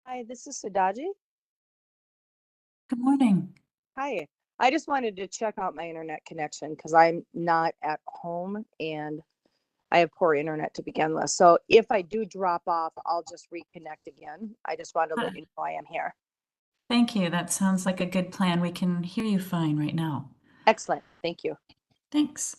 Hi, this is Sadaji. Good morning. Hi. I just wanted to check out my internet connection because I'm not at home and I have poor internet to begin with. So if I do drop off, I'll just reconnect again. I just wanted to Uh, let you know I am here. Thank you. That sounds like a good plan. We can hear you fine right now. Excellent. Thank you. Thanks.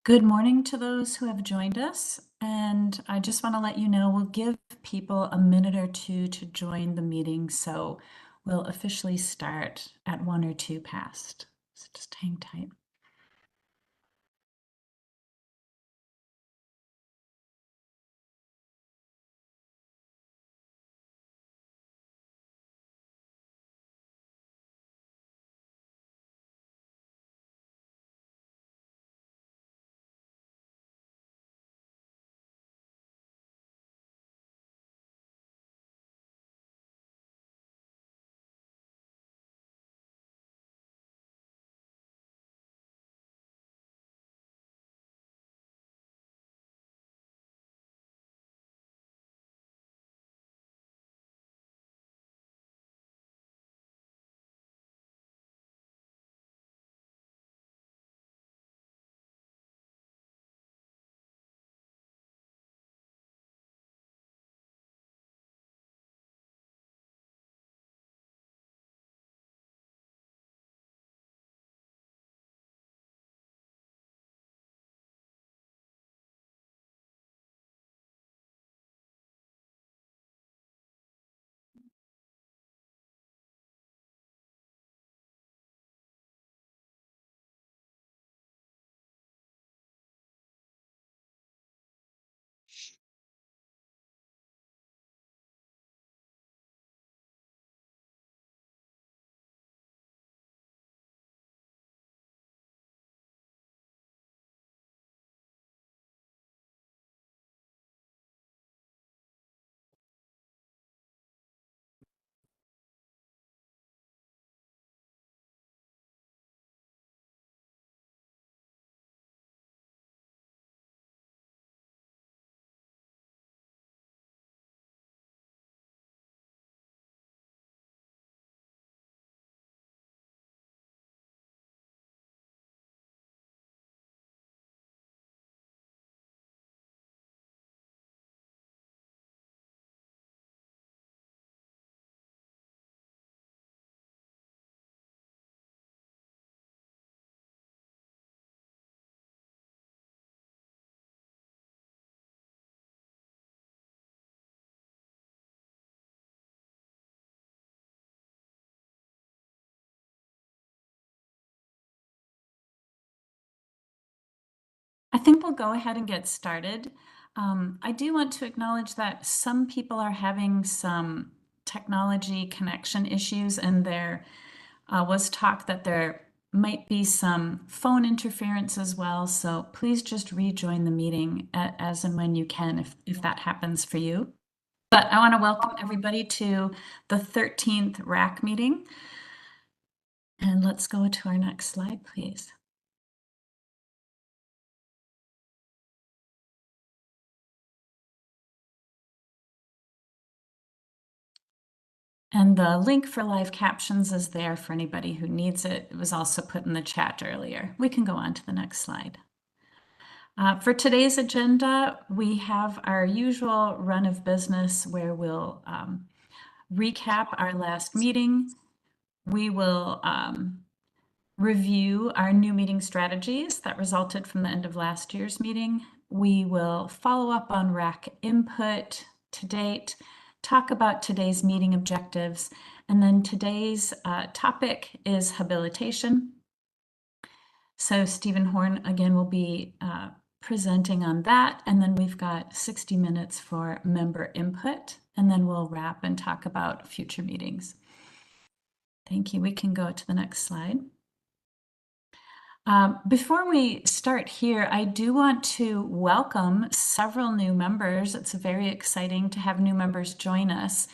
Good morning to those who have joined us. And I just want to let you know we'll give people a minute or two to join the meeting. So we'll officially start at 1 or 2 past. So just hang tight. I think we'll go ahead and get started. I do want to acknowledge that some people are having some technology connection issues, and there was talk that there might be some phone interference as well. So please just rejoin the meeting as and when you can, if that happens for you. But I want to welcome everybody to the 13th RAC meeting. And let's go to our next slide, please. And the link for live captions is there for anybody who needs it. It was also put in the chat earlier. We can go on to the next slide. For today's agenda, we have our usual run of business where we'll recap our last meeting. We will review our new meeting strategies that resulted from the end of last year's meeting. We will follow up on RAC input to date, talk about today's meeting objectives, and then today's topic is habilitation. So Stephen Horn again will be presenting on that, and then we've got 60 minutes for member input, and then we'll wrap and talk about future meetings. Thank you. We can go to the next slide. Before we start here, I do want to welcome several new members. It's very exciting to have new members join us.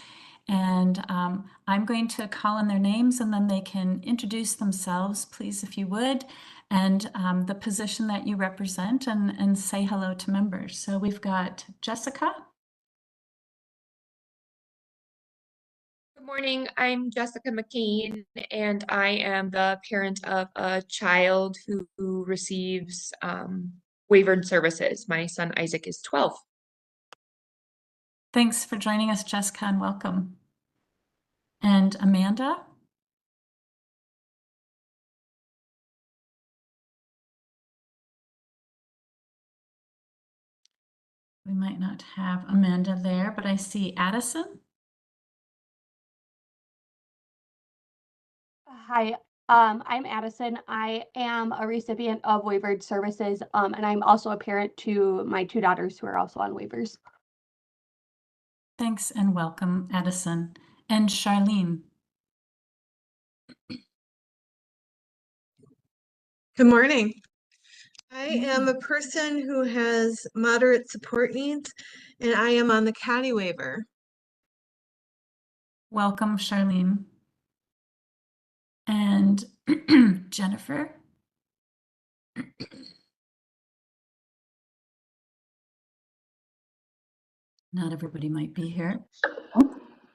And I'm going to call in their names and then they can introduce themselves, please, if you would, and the position that you represent and say hello to members. So we've got Jessica. Good morning, I'm Jessica McCain, and I am the parent of a child who receives waivered services. My son Isaac is 12. Thanks for joining us, Jessica, and welcome. And Amanda? We might not have Amanda there, but I see Addison. Hi, I'm Addison. I am a recipient of waivered services, and I'm also a parent to my two daughters who are also on waivers. Thanks and welcome, Addison. And Charlene. Good morning. I am a person who has moderate support needs, and I am on the CADI waiver. Welcome, Charlene. And Jennifer. Not everybody might be here.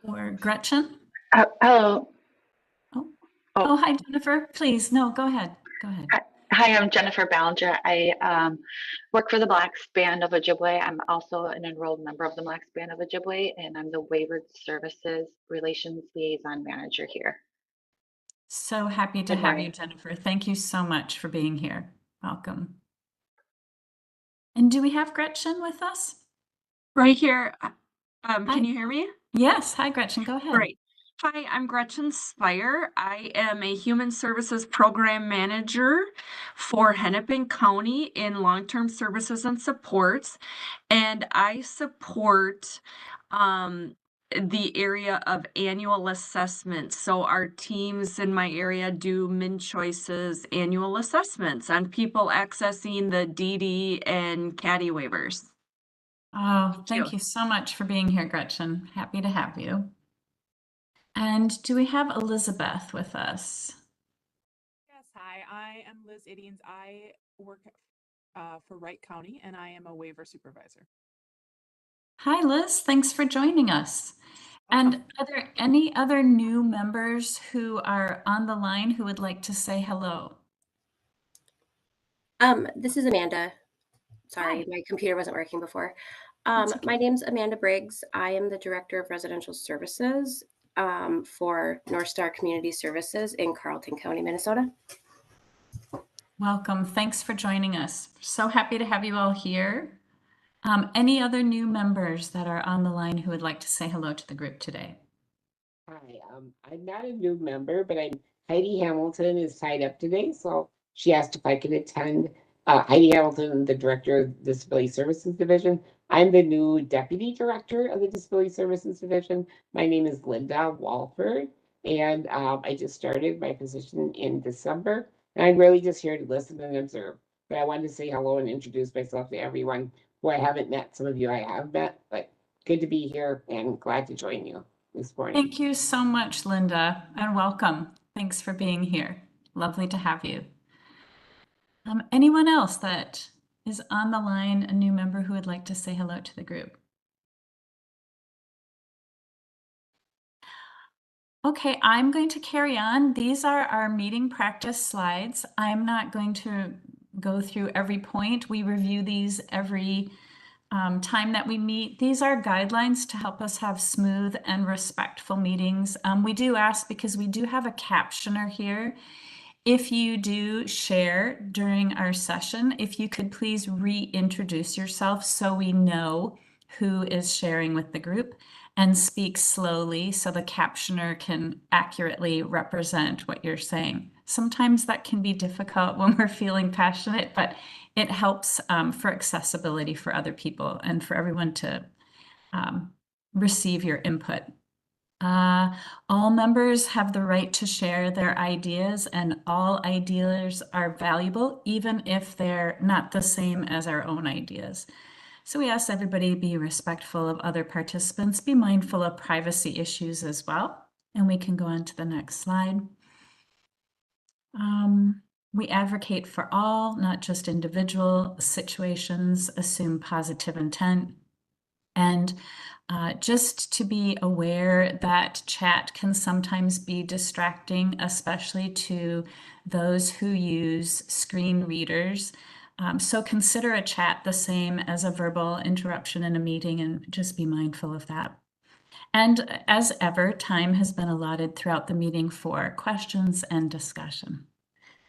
Or Gretchen. Hello. Oh, hi, Jennifer. Please, no, go ahead. Go ahead. Hi, I'm Jennifer Ballinger. I work for the Blacks Band of Ojibwe. I'm also an enrolled member of the Blacks Band of Ojibwe, and I'm the Waivered Services Relations Liaison Manager here. So happy to have you, Jennifer. Thank you so much for being here. Welcome. And do we have Gretchen with us? Right here. Can you hear me? Yes. Hi, Gretchen. Go ahead. Great. Hi, I'm Gretchen Spire. I am a Human Services Program Manager for Hennepin County in Long-Term Services and Supports, and I support the area of annual assessments. So our teams in my area do MnChoice's annual assessments on people accessing the DD and CADI waivers. Oh, thank you so much for being here, Gretchen. Happy to have you. And do we have Elizabeth with us? Yes, hi, I am Liz Idians. I work for Wright County and I am a waiver supervisor. Hi, Liz. Thanks for joining us. And are there any other new members who are on the line who would like to say hello? This is Amanda. Sorry, Hi. my computer wasn't working before. That's okay. My name's Amanda Briggs. I am the Director of Residential Services for North Star Community Services in Carleton County, Minnesota. Welcome. Thanks for joining us. So happy to have you all here. Any other new members that are on the line who would like to say hello to the group today? Hi, I'm not a new member, but Heidi Hamilton is tied up today, so she asked if I could attend Heidi Hamilton, the Director of the Disability Services Division. I'm the new Deputy Director of the Disability Services Division. My name is Linda Walford, and I just started my position in December. And I'm really just here to listen and observe. But I wanted to say hello and introduce myself to everyone who I haven't met. Some of you I have met, but good to be here and glad to join you this morning. Thank you so much, Linda, and welcome. Thanks for being here. Lovely to have you. Anyone else that is on the line, a new member who would like to say hello to the group? Okay, I'm going to carry on. These are our meeting practice slides. I'm not going to go through every point. We review these every time that we meet. These are guidelines to help us have smooth and respectful meetings. We do ask, because we do have a captioner here, if you do share during our session, if you could please reintroduce yourself so we know who is sharing with the group, and speak slowly so the captioner can accurately represent what you're saying. Sometimes that can be difficult when we're feeling passionate, but it helps for accessibility for other people and for everyone to receive your input. All members have the right to share their ideas, and all ideas are valuable, even if they're not the same as our own ideas. So we ask everybody be respectful of other participants, be mindful of privacy issues as well. And we can go on to the next slide. We advocate for all, not just individual situations, assume positive intent. And just to be aware that chat can sometimes be distracting, especially to those who use screen readers. So consider a chat the same as a verbal interruption in a meeting, and just be mindful of that. And as ever, time has been allotted throughout the meeting for questions and discussion.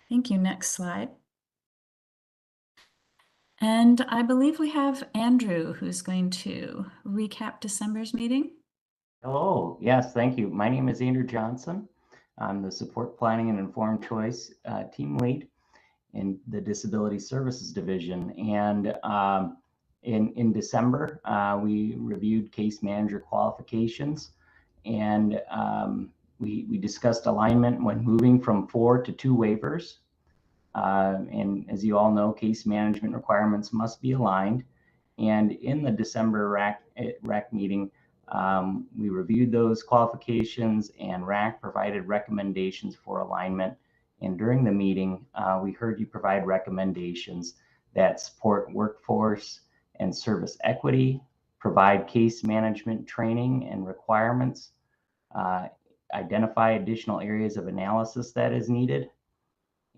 Thank you. Next slide. And I believe we have Andrew who's going to recap December's meeting. Hello. Yes, thank you. My name is Andrew Johnson. I'm the Support Planning and Informed Choice team lead in the Disability Services Division. And in December, we reviewed case manager qualifications, and we discussed alignment when moving from 4 to 2 waivers. And as you all know, case management requirements must be aligned. And in the December RAC meeting, we reviewed those qualifications, and RAC provided recommendations for alignment. And during the meeting, we heard you provide recommendations that support workforce and service equity, provide case management training and requirements, identify additional areas of analysis that is needed.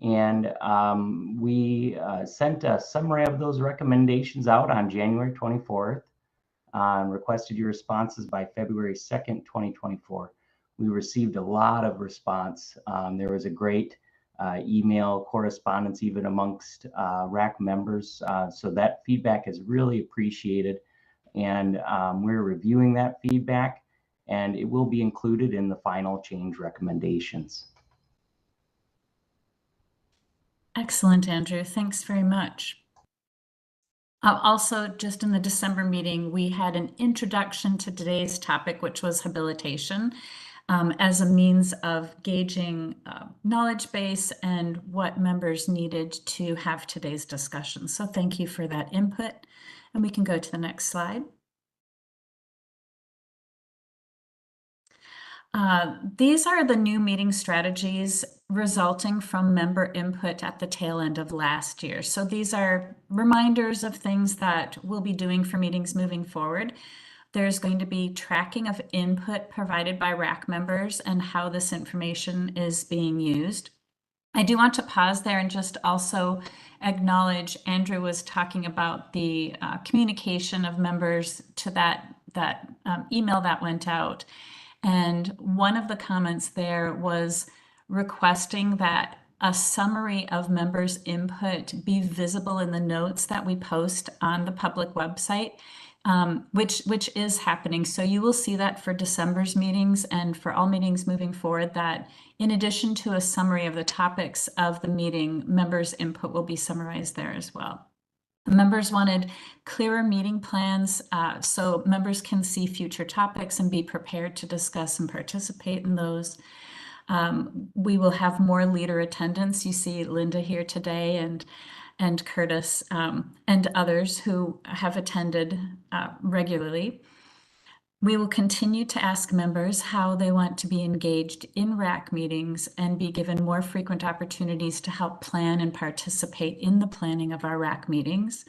And we sent a summary of those recommendations out on January 24th, and requested your responses by February 2nd, 2024. We received a lot of response. There was a great email correspondence even amongst RAC members. So that feedback is really appreciated. And we're reviewing that feedback, and it will be included in the final change recommendations. Excellent, Andrew. Thanks very much. Also, just in the December meeting, we had an introduction to today's topic, which was habilitation, as a means of gauging knowledge base and what members needed to have today's discussion. So thank you for that input. And we can go to the next slide. These are the new meeting strategies resulting from member input at the tail end of last year. So these are reminders of things that we'll be doing for meetings moving forward. There's going to be tracking of input provided by RAC members and how this information is being used. I do want to pause there and just also acknowledge Andrew was talking about the communication of members to that email that went out. And one of the comments there was requesting that a summary of members' input be visible in the notes that we post on the public website, which is happening. So you will see that for December's meetings and for all meetings moving forward, that in addition to a summary of the topics of the meeting, members' input will be summarized there as well. Members wanted clearer meeting plans so members can see future topics and be prepared to discuss and participate in those. We will have more leader attendance. You see Linda here today and Curtis and others who have attended regularly. We will continue to ask members how they want to be engaged in RAC meetings and be given more frequent opportunities to help plan and participate in the planning of our RAC meetings.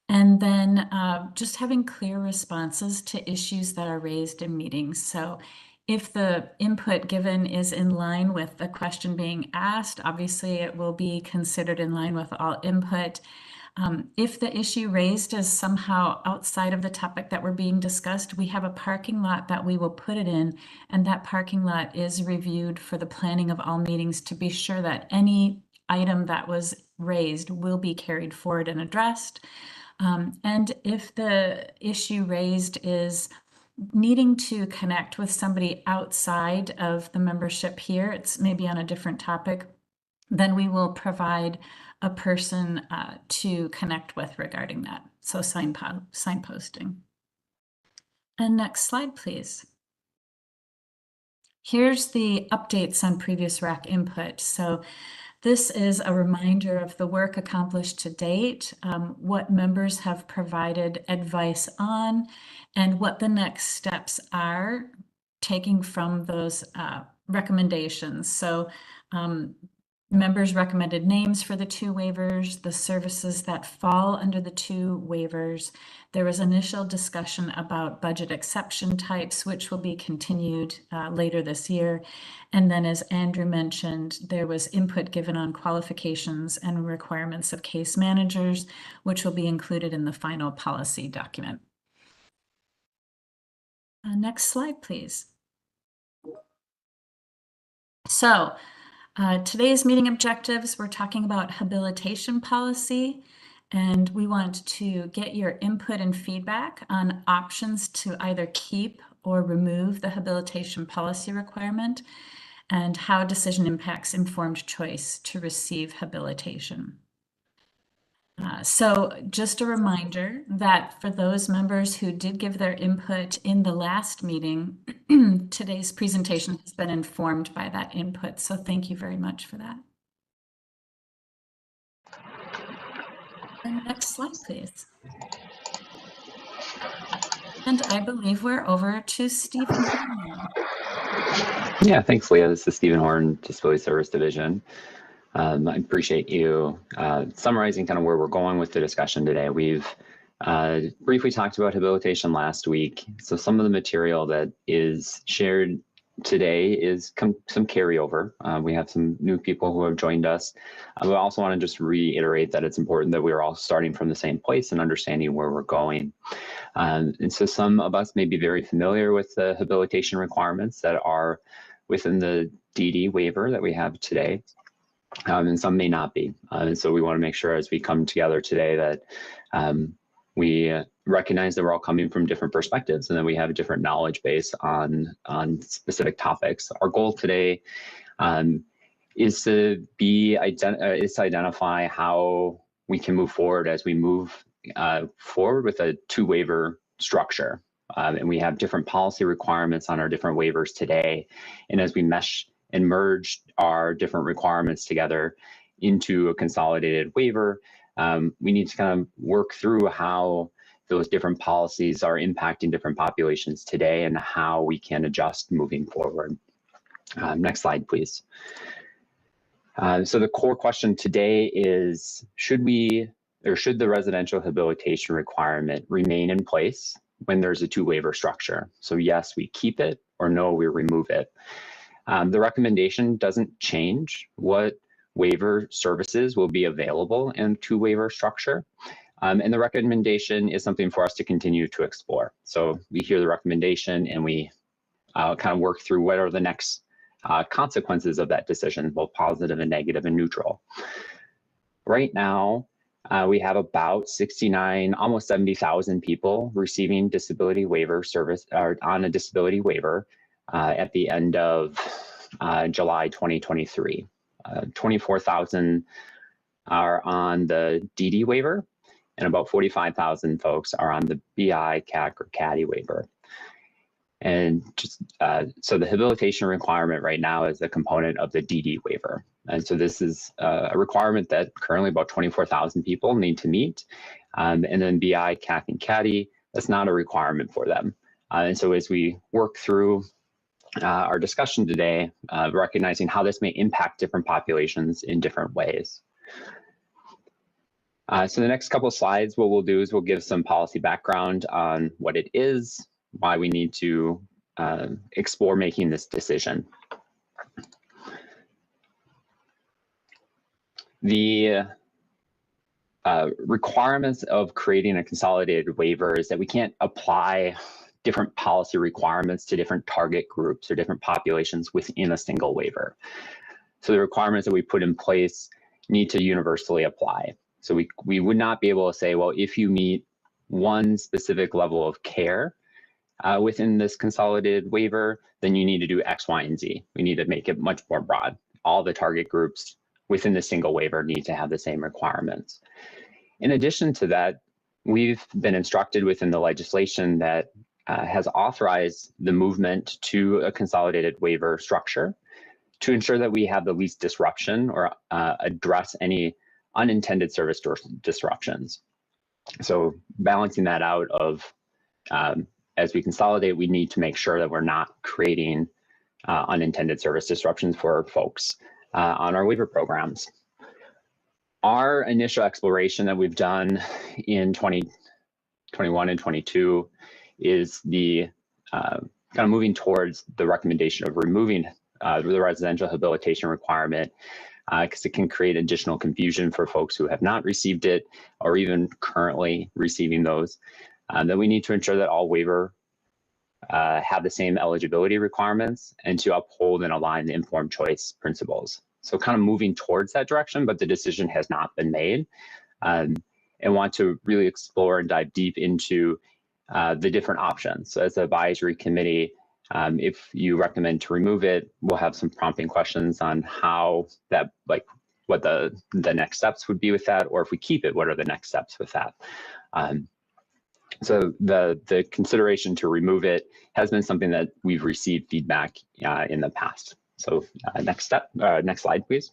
And then just having clear responses to issues that are raised in meetings. So if the input given is in line with the question being asked, obviously it will be considered in line with all input. If the issue raised is somehow outside of the topic that we're being discussed, we have a parking lot that we will put it in, and that parking lot is reviewed for the planning of all meetings to be sure that any item that was raised will be carried forward and addressed. And if the issue raised is needing to connect with somebody outside of the membership here, it's maybe on a different topic, then we will provide a person to connect with regarding that. So signposting. And next slide, please. Here's the updates on previous RAC input. So this is a reminder of the work accomplished to date, what members have provided advice on, and what the next steps are taking from those recommendations. So members recommended names for the 2 waivers, the services that fall under the 2 waivers. There was initial discussion about budget exception types, which will be continued later this year. And then, as Andrew mentioned, there was input given on qualifications and requirements of case managers, which will be included in the final policy document. Next slide, please. So, today's meeting objectives, we're talking about habilitation policy, and we want to get your input and feedback on options to either keep or remove the habilitation policy requirement and how decision impacts informed choice to receive habilitation. So just a reminder that for those members who did give their input in the last meeting, today's presentation has been informed by that input. So thank you very much for that. And next slide, please. And I believe we're over to Stephen. Yeah, thanks, Leah. This is Stephen Horn, Disability Service Division. I appreciate you summarizing kind of where we're going with the discussion today. We've briefly talked about habilitation last week. So some of the material that is shared today is some carryover. We have some new people who have joined us. We also want to just reiterate that it's important that we're all starting from the same place and understanding where we're going. And so some of us may be very familiar with the habilitation requirements that are within the DD waiver that we have today. And some may not be. And so we want to make sure as we come together today that we recognize that we're all coming from different perspectives and that we have a different knowledge base on specific topics. Our goal today is to identify how we can move forward as we move forward with a 2 waiver structure. And we have different policy requirements on our different waivers today. And as we mesh and merge our different requirements together into a consolidated waiver, we need to kind of work through how those different policies are impacting different populations today and how we can adjust moving forward. Next slide, please. So the core question today is, should the residential habilitation requirement remain in place when there's a 2 waiver structure? So yes, we keep it, or no, we remove it. The recommendation doesn't change what waiver services will be available in 2 waiver structure. And the recommendation is something for us to continue to explore. So we hear the recommendation and we kind of work through what are the next consequences of that decision, both positive and negative and neutral. Right now, we have about 69, almost 70,000 people receiving disability waiver service or on a disability waiver at the end of July 2023. 24,000 are on the DD waiver, and about 45,000 folks are on the BI, CAC, or CADI waiver. And just so the habilitation requirement right now is a component of the DD waiver. And so this is a requirement that currently about 24,000 people need to meet. And then BI, CAC, and CADI, that's not a requirement for them. And so as we work through our discussion today, recognizing how this may impact different populations in different ways. So the next couple of slides, what we'll do is we'll give some policy background on what it is, why we need to explore making this decision. The requirements of creating a consolidated waiver is that we can't apply different policy requirements to different target groups or different populations within a single waiver. So the requirements that we put in place need to universally apply. So we would not be able to say, well, if you meet one specific level of care within this consolidated waiver, then you need to do X, Y, and Z. We need to make it much more broad. All the target groups within the single waiver need to have the same requirements. In addition to that, we've been instructed within the legislation that has authorized the movement to a consolidated waiver structure to ensure that we have the least disruption or address any unintended service disruptions. So balancing that out of, as we consolidate, we need to make sure that we're not creating unintended service disruptions for folks on our waiver programs. Our initial exploration that we've done in 2021 and 22 is the kind of moving towards the recommendation of removing the residential habilitation requirement because it can create additional confusion for folks who have not received it or even currently receiving those. That we need to ensure that all waiver have the same eligibility requirements and to uphold and align the informed choice principles. So kind of moving towards that direction, but the decision has not been made. And want to really explore and dive deep into the different options. So as an advisory committee, if you recommend to remove it, we'll have some prompting questions on how that, like what the next steps would be with that, or if we keep it, what are the next steps with that? So the consideration to remove it has been something that we've received feedback in the past. So next slide, please.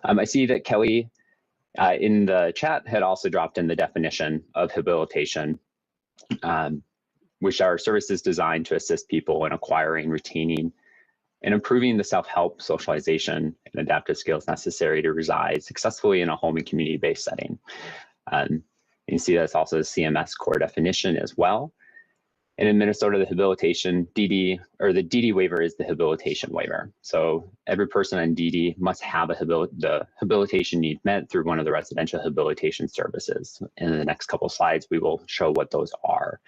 I see that Kelly in the chat had also dropped in the definition of habilitation, which are services designed to assist people in acquiring, retaining, and improving the self-help, socialization, and adaptive skills necessary to reside successfully in a home and community-based setting. You see that's also the CMS core definition as well. And in Minnesota, the habilitation DD, or the DD waiver is the habilitation waiver. So every person on DD must have the habilitation need met through one of the residential habilitation services. In the next couple of slides, we will show what those are.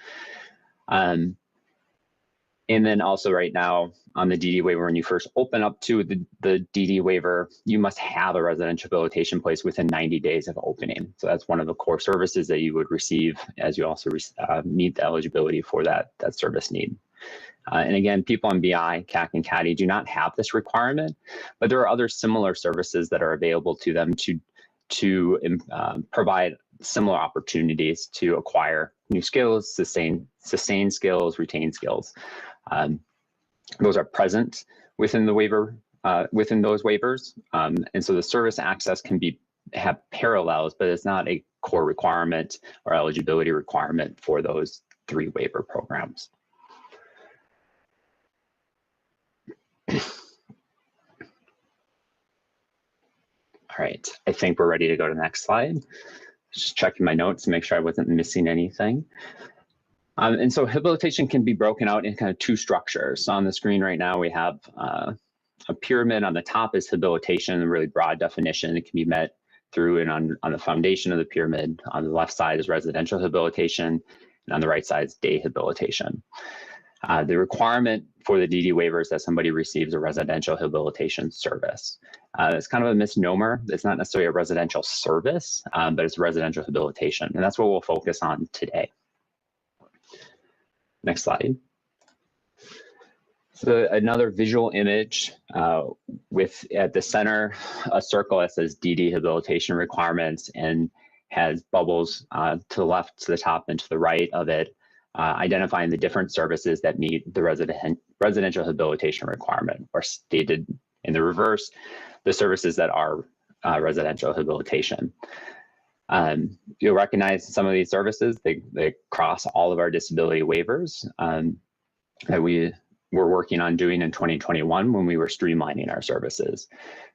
And then also right now on the DD waiver, when you first open up to the DD waiver, you must have a residential habilitation place within 90 days of opening. So that's one of the core services that you would receive as you also meet the eligibility for that service need. And again, people on BI, CAC, and CADI do not have this requirement, but there are other similar services that are available to them to provide similar opportunities to acquire new skills, sustain skills, retain skills. Those are present within the waiver, within those waivers. And so the service access can have parallels, but it's not a core requirement or eligibility requirement for those 3 waiver programs. All right, I think we're ready to go to the next slide. Just checking my notes to make sure I wasn't missing anything. And so habilitation can be broken out in kind of 2 structures. So on the screen right now, we have a pyramid. On the top is habilitation, a really broad definition. It can be met through and on the foundation of the pyramid. On the left side is residential habilitation, and on the right side is day habilitation. The requirement for the DD waivers that somebody receives a residential habilitation service. It's kind of a misnomer. It's not necessarily a residential service, but it's residential habilitation, and that's what we'll focus on today. Next slide. So another visual image with at the center a circle that says DD habilitation requirements and has bubbles to the left, to the top, and to the right of it, identifying the different services that meet the residential habilitation requirement, or stated in the reverse, the services that are residential habilitation. You'll recognize some of these services. They cross all of our disability waivers that we were working on doing in 2021 when we were streamlining our services.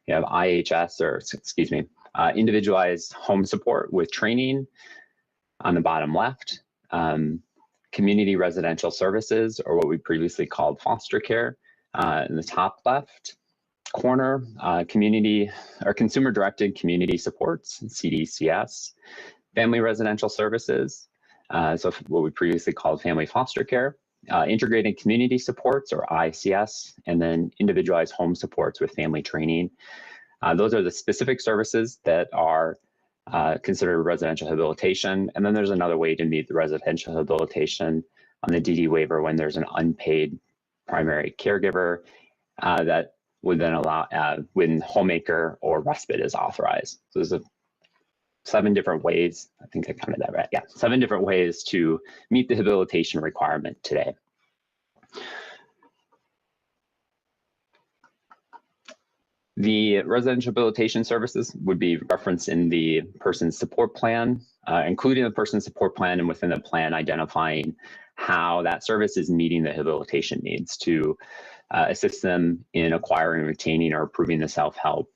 You have IHS, or excuse me, individualized home support with training on the bottom left, community residential services, or what we previously called foster care, in the top left corner, community or consumer directed community supports, CDCS, family residential services, so what we previously called family foster care, integrated community supports, or ICS, and then individualized home supports with family training. Those are the specific services that are considered residential habilitation. And then there's another way to meet the residential habilitation on the DD waiver when there's an unpaid primary caregiver that would then allow when homemaker or respite is authorized. So there's 7 different ways, I think I counted that right. Yeah, 7 different ways to meet the habilitation requirement today. The residential habilitation services would be referenced in the person's support plan, including the person's support plan, and within the plan identifying how that service is meeting the habilitation needs to assist them in acquiring, retaining, or improving the self-help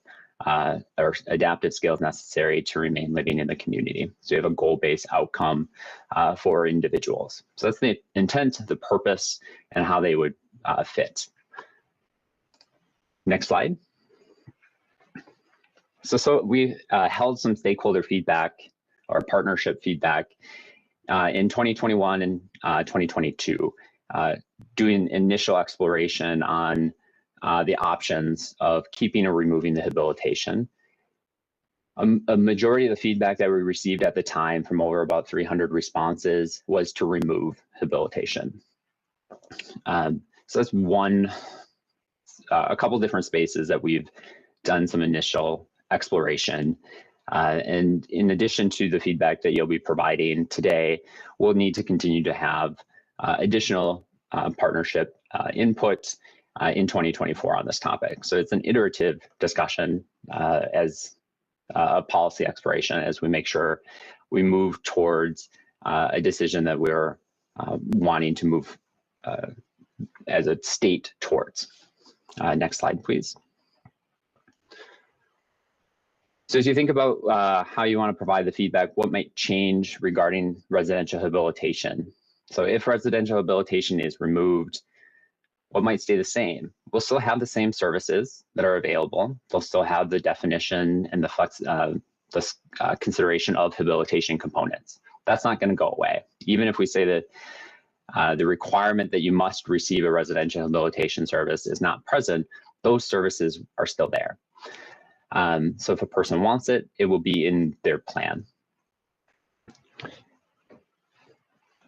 or adaptive skills necessary to remain living in the community. So you have a goal-based outcome for individuals. So that's the intent, the purpose, and how they would fit. Next slide. So we held some stakeholder feedback or partnership feedback in 2021 and 2022, doing initial exploration on the options of keeping or removing the habilitation. A majority of the feedback that we received at the time from over about 300 responses was to remove habilitation. So that's a couple different spaces that we've done some initial exploration. And in addition to the feedback that you'll be providing today, we'll need to continue to have additional partnership input in 2024 on this topic. So it's an iterative discussion as a policy exploration as we make sure we move towards a decision that we're wanting to move as a state towards. Next slide, please. So as you think about how you want to provide the feedback, what might change regarding residential habilitation? So if residential habilitation is removed, what might stay the same? We'll still have the same services that are available. They'll still have the definition and the consideration of habilitation components. That's not going to go away. Even if we say that the requirement that you must receive a residential habilitation service is not present, those services are still there. So if a person wants it, it will be in their plan.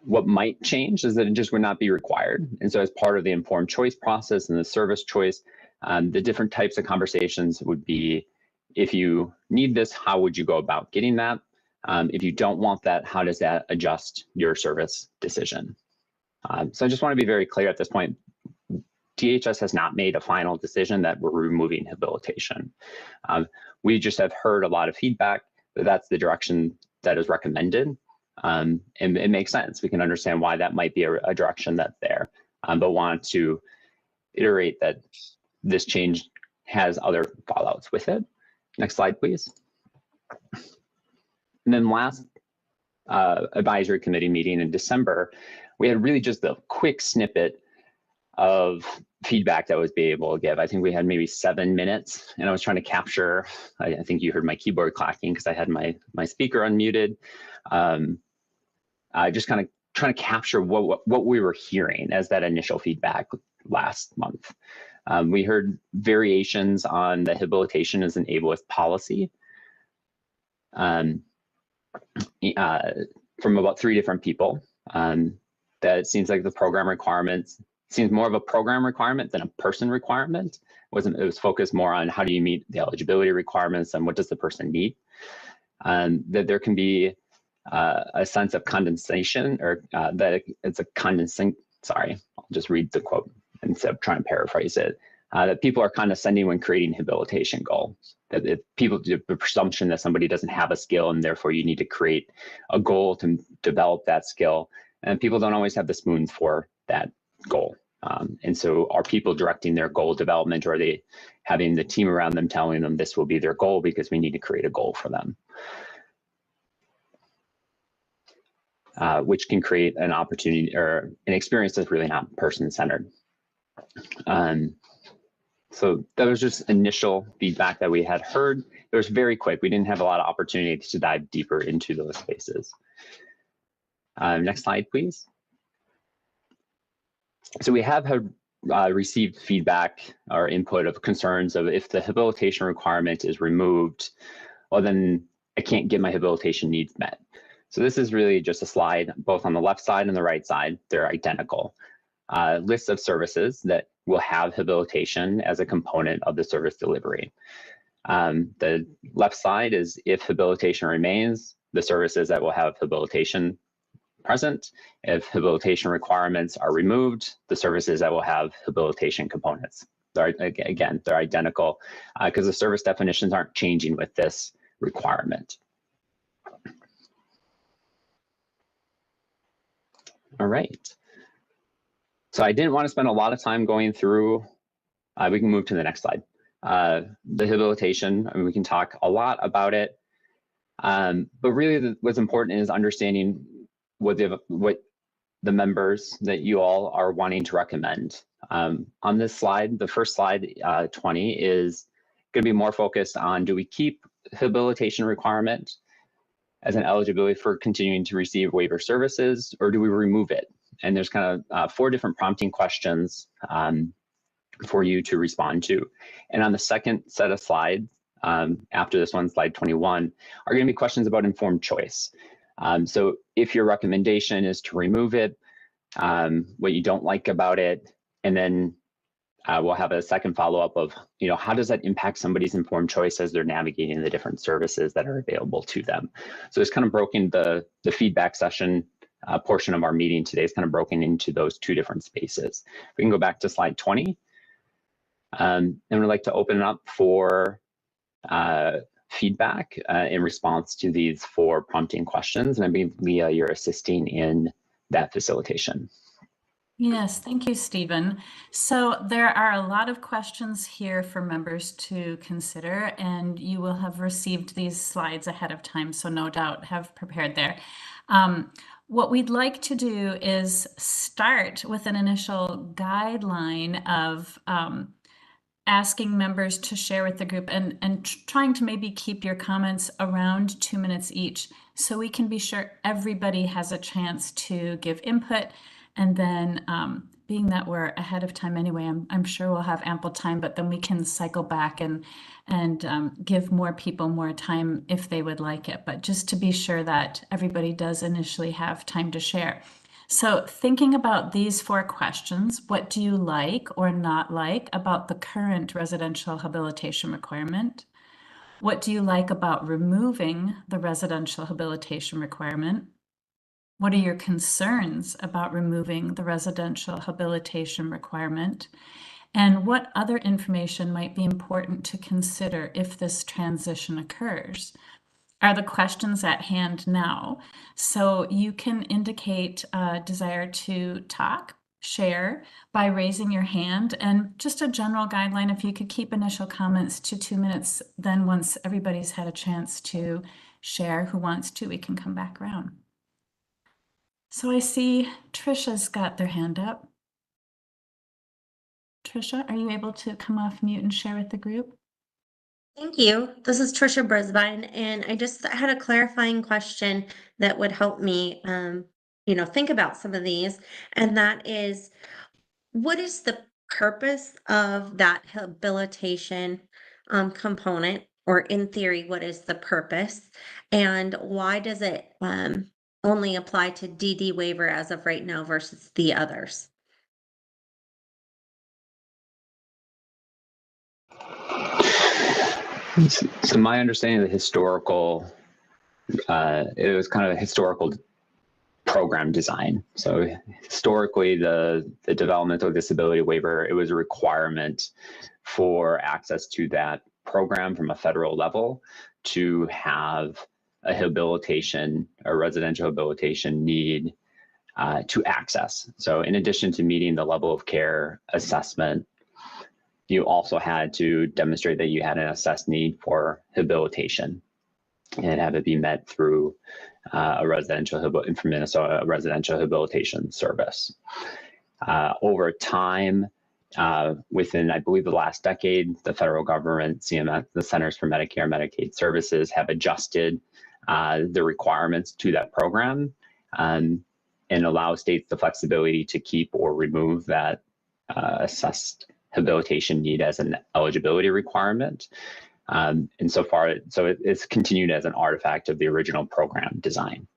What might change is that it just would not be required. And so as part of the informed choice process and the service choice, the different types of conversations would be, if you need this, how would you go about getting that? If you don't want that, how does that adjust your service decision? So I just want to be very clear at this point. DHS has not made a final decision that we're removing habilitation. We just have heard a lot of feedback that that's the direction that is recommended. And it makes sense. We can understand why that might be a direction that's there, but want to iterate that this change has other fallouts with it. Next slide, please. And then last advisory committee meeting in December, we had really just a quick snippet of feedback that was be able to give. I think we had maybe 7 minutes, and I was trying to capture, I think you heard my keyboard clacking because I had my speaker unmuted. Just kind of trying to capture what we were hearing as that initial feedback. last month. We heard variations on the habilitation as an ableist policy from about 3 different people. That it seems like the program requirements seems more of a program requirement than a person requirement. It was focused more on how do you meet the eligibility requirements and what does the person need. That there can be a sense of condensation, or that it's a condensing. Sorry, I'll just read the quote instead of trying to paraphrase it. That people are condescending when creating habilitation goals. That if people do the presumption that somebody doesn't have a skill and therefore you need to create a goal to develop that skill, and people don't always have the spoons for that goal. And so are people directing their goal development, or are they having the team around them telling them this will be their goal because we need to create a goal for them? Which can create an opportunity or an experience that's really not person-centered. So that was just initial feedback that we had heard. It was very quick. We didn't have a lot of opportunity to dive deeper into those spaces. Next slide, please. So we have had received feedback or input of concerns of if the habilitation requirement is removed, well, then I can't get my habilitation needs met. So this is really just a slide, both on the left side and the right side, they're identical. Lists of services that will have habilitation as a component of the service delivery. The left side is if habilitation remains, the services that will have habilitation present. If habilitation requirements are removed, the services that will have habilitation components. Again, they're identical because the service definitions aren't changing with this requirement. All right. So I didn't want to spend a lot of time going through, we can move to the next slide. The habilitation, I mean, we can talk a lot about it, but really what's important is understanding what the members that you all are wanting to recommend. On this slide, the first slide, 20, is going to be more focused on, do we keep habilitation requirement as an eligibility for continuing to receive waiver services, or do we remove it? And there's kind of 4 different prompting questions for you to respond to. And on the second set of slides, after this one, slide 21, are going to be questions about informed choice. So if your recommendation is to remove it, what you don't like about it, and then we'll have a second follow-up of, how does that impact somebody's informed choice as they're navigating the different services that are available to them? So it's kind of broken the feedback session portion of our meeting today is kind of broken into those 2 different spaces. We can go back to slide 20. And we'd like to open it up for feedback in response to these 4 prompting questions. And I believe, Leah, you're assisting in that facilitation. Yes, thank you, Stephen. So there are a lot of questions here for members to consider, and you will have received these slides ahead of time, so no doubt have prepared there. What we'd like to do is start with an initial guideline of asking members to share with the group and trying to maybe keep your comments around 2 minutes each, so we can be sure everybody has a chance to give input. And then being that we're ahead of time anyway, I'm sure we'll have ample time, but then we can cycle back and give more people more time if they would like it. But just to be sure that everybody does initially have time to share. So thinking about these 4 questions, what do you like or not like about the current residential habilitation requirement? What do you like about removing the residential habilitation requirement? What are your concerns about removing the residential habilitation requirement? And what other information might be important to consider if this transition occurs? Are the questions at hand now. So you can indicate a desire to talk, share by raising your hand, and just a general guideline, if you could keep initial comments to 2 minutes, then once everybody's had a chance to share who wants to, we can come back around. So I see Trisha's got their hand up. Trisha, are you able to come off mute and share with the group? Thank you. This is Trisha Brisbane, and I just had a clarifying question that would help me, think about some of these, and that is, what is the purpose of that habilitation component, or in theory, what is the purpose, and why does it only apply to DD waiver as of right now versus the others? So my understanding of the historical, it was kind of a historical program design. So historically, the developmental disability waiver, it was a requirement for access to that program from a federal level to have a habilitation, a residential habilitation need to access. So in addition to meeting the level of care assessment, you also had to demonstrate that you had an assessed need for habilitation, and it had to be met through a residential, from Minnesota, a residential habilitation service. Over time, within, I believe, the last decade, the federal government, CMS, the Centers for Medicare and Medicaid Services have adjusted the requirements to that program and allow states the flexibility to keep or remove that assessed habilitation need as an eligibility requirement. And so far, it's continued as an artifact of the original program design.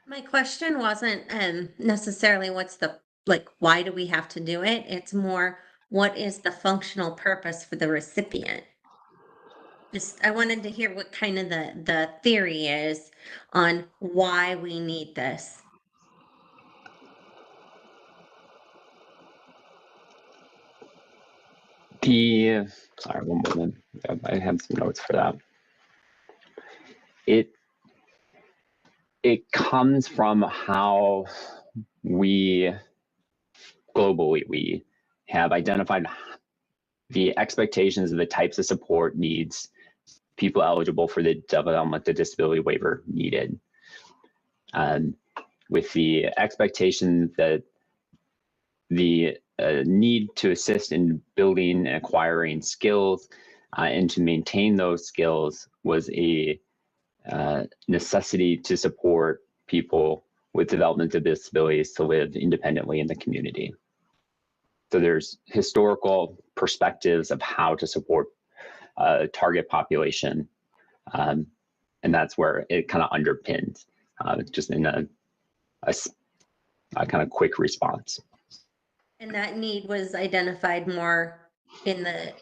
My question wasn't necessarily what's the, like, why do we have to do it? It's more, what is the functional purpose for the recipient? Just, I wanted to hear what kind of the theory is on why we need this. Sorry, one moment. I have some notes for that. It comes from how we globally have identified the expectations of the types of support needs people eligible for the developmental disability waiver needed. With the expectation that the need to assist in building and acquiring skills and to maintain those skills was a necessity to support people with developmental disabilities to live independently in the community. So there's historical perspectives of how to support a target population, and that's where it kind of underpins, just in a kind of quick response. And that need was identified more in the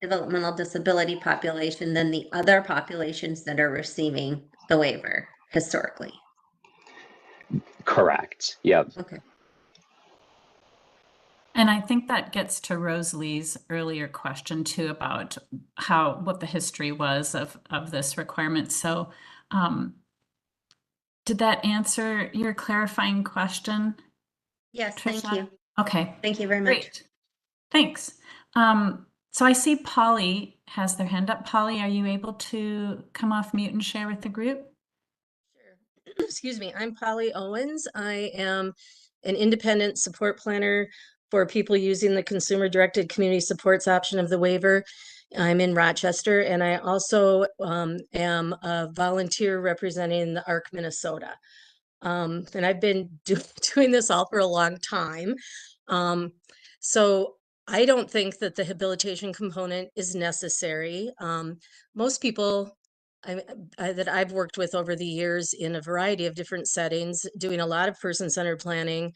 developmental disability population than the other populations that are receiving the waiver historically. Correct. Yep. Okay. And I think that gets to Rosalie's earlier question too about what the history was of this requirement. So did that answer your clarifying question? Yes, Trisha? thank you. Okay. Thank you very much. Great. Thanks. So I see Polly has their hand up. Polly, are you able to come off mute and share with the group? Sure. Excuse me. I'm Polly Owens. I am an independent support planner for people using the consumer-directed community supports option of the waiver. I'm in Rochester, and I also am a volunteer representing the ARC Minnesota. And I've been doing this all for a long time. So I don't think that the habilitation component is necessary. Most people that I've worked with over the years in a variety of different settings, doing a lot of person-centered planning,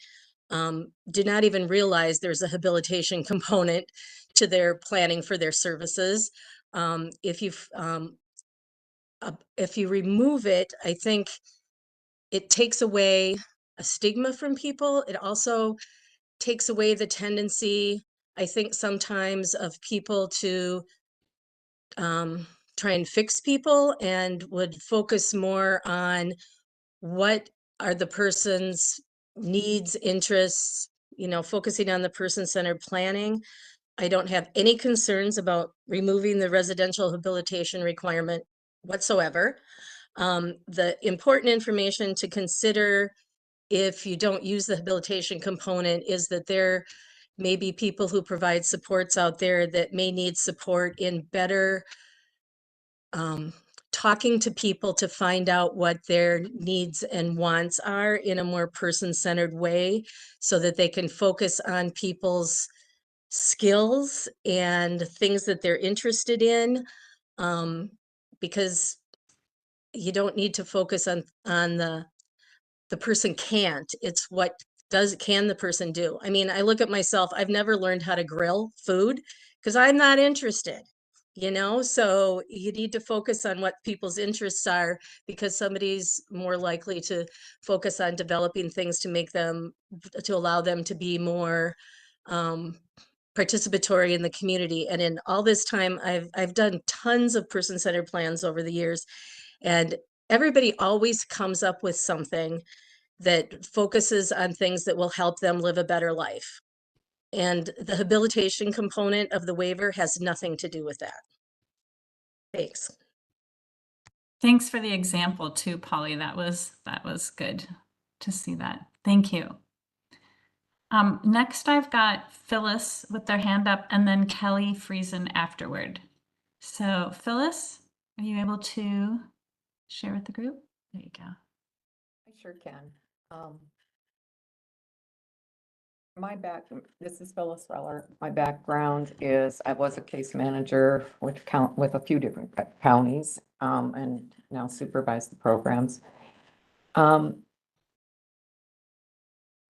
do not even realize there's a habilitation component to their planning for their services. If you remove it, I think it takes away a stigma from people. It also takes away the tendency, I think, sometimes of people to try and fix people, and would focus more on what are the person's needs, interests, focusing on the person-centered planning. I don't have any concerns about removing the residential habilitation requirement whatsoever. The important information to consider if you don't use the habilitation component is that there may be people who provide supports out there that may need support in better talking to people to find out what their needs and wants are in a more person-centered way so that they can focus on people's skills and things that they're interested in. Because you don't need to focus on the person can't. It's what can the person do. I mean, I look at myself, I've never learned how to grill food because I'm not interested, you know? So you need to focus on what people's interests are, because somebody's more likely to focus on developing things to allow them to be more participatory in the community. And in all this time, I've done tons of person-centered plans over the years, and everybody always comes up with something that focuses on things that will help them live a better life. And the habilitation component of the waiver has nothing to do with that. Thanks. Thanks for the example too, Polly. That was good to see that. Thank you. Next I've got Phyllis with their hand up, and then Kelly Friesen afterward. So Phyllis, are you able to share with the group? There you go. I sure can. This is Phyllis Reller. My background is I was a case manager with a few different counties, and now supervise the programs. I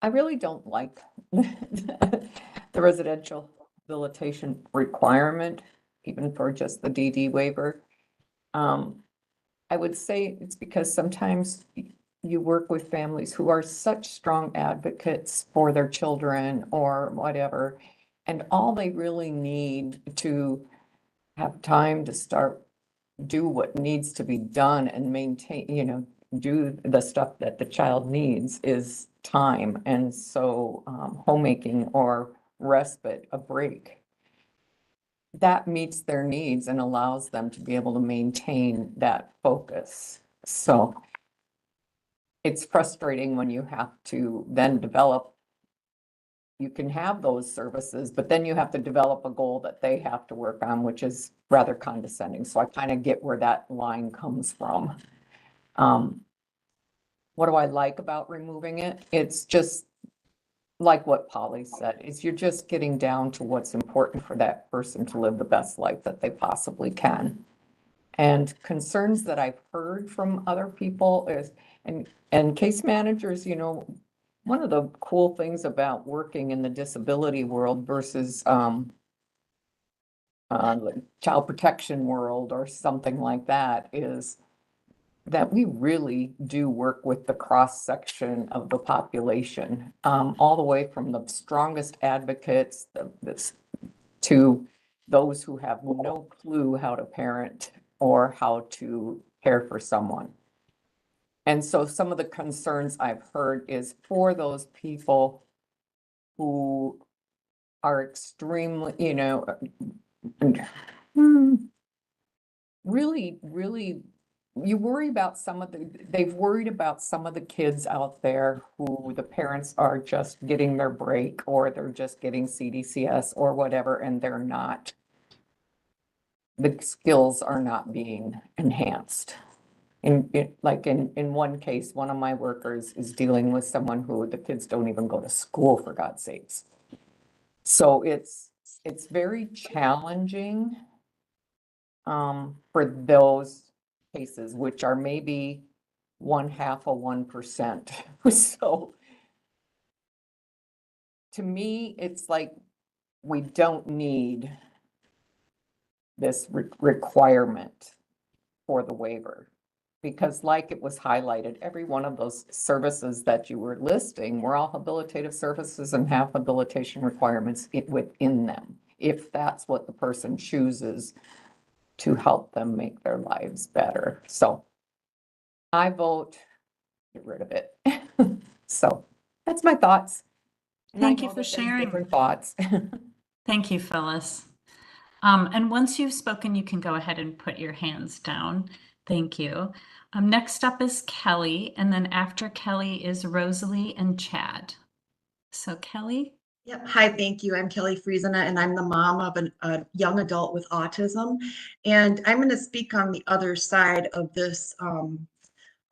really don't like the residential habilitation requirement, even for just the DD waiver. I would say it's because sometimes you work with families who are such strong advocates for their children or whatever, and all they really need to have time to do what needs to be done and maintain, do the stuff that the child needs is time. And so homemaking or respite, a break, that meets their needs and allows them to be able to maintain that focus. So it's frustrating when you have to then you can have those services, but then you have to develop a goal that they have to work on, which is rather condescending. So I kind of get where that line comes from. What do I like about removing it? It's just like what Polly said, you're just getting down to what's important for that person to live the best life that they possibly can. And concerns that I've heard from other people and case managers, one of the cool things about working in the disability world versus the child protection world or something like that is that we really do work with the cross section of the population, all the way from the strongest advocates to those who have no clue how to parent or how to care for someone. And so some of the concerns I've heard is for those people who are extremely, really, you worry about they've worried about some of the kids out there who the parents are just getting their break or they're just getting CDCS or whatever, and the skills are not being enhanced. In one case, one of my workers is dealing with someone who the kids don't even go to school, for God's sakes. So it's very challenging for those cases, which are maybe 0.5%. So to me, it's like we don't need this requirement for the waiver, because like it was highlighted, every one of those services that you were listing were all habilitative services and have habilitation requirements within them, if that's what the person chooses to help them make their lives better. So I vote get rid of it. So that's my thoughts. And Thank you for sharing. Different thoughts. Thank you, Phyllis. And once you've spoken, you can go ahead and put your hands down. Thank you. Next up is Kelly, and then after Kelly is Rosalie and Chad. So Kelly, Yep. Hi, thank you. I'm Kelly Friesena, and I'm the mom of a young adult with autism. And I'm going to speak on the other side of this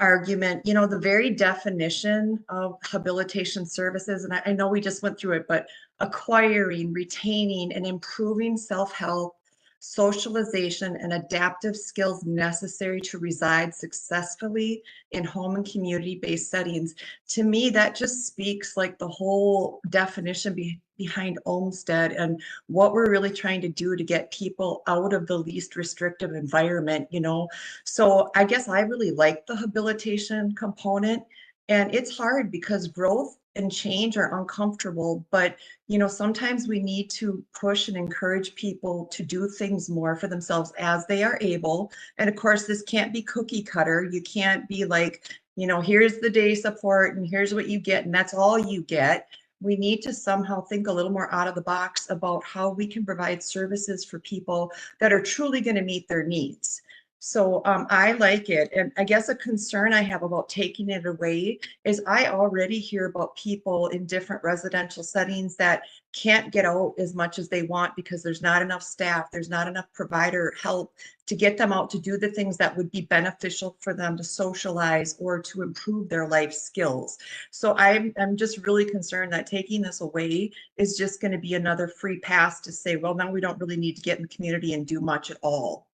argument. You know, the very definition of habilitation services, and I know we just went through it, but acquiring, retaining, and improving self-help, socialization, and adaptive skills necessary to reside successfully in home and community-based settings. To me, that just speaks like the whole definition behind Olmsted and what we're really trying to do to get people out of the least restrictive environment, you know. So I guess I really like the habilitation component, and it's hard because growth and change are uncomfortable, but you know, sometimes we need to push and encourage people to do things more for themselves as they are able. And of course, this can't be cookie cutter. You can't be like, you know, here's the day support and here's what you get, and that's all you get. We need to somehow think a little more out of the box about how we can provide services for people that are truly going to meet their needs. So I like it. And I guess a concern I have about taking it away is I already hear about people in different residential settings that can't get out as much as they want because there's not enough staff, there's not enough provider help to get them out to do the things that would be beneficial for them to socialize or to improve their life skills. So I'm just really concerned that taking this away is just going to be another free pass to say, well, now we don't really need to get in the community and do much at all.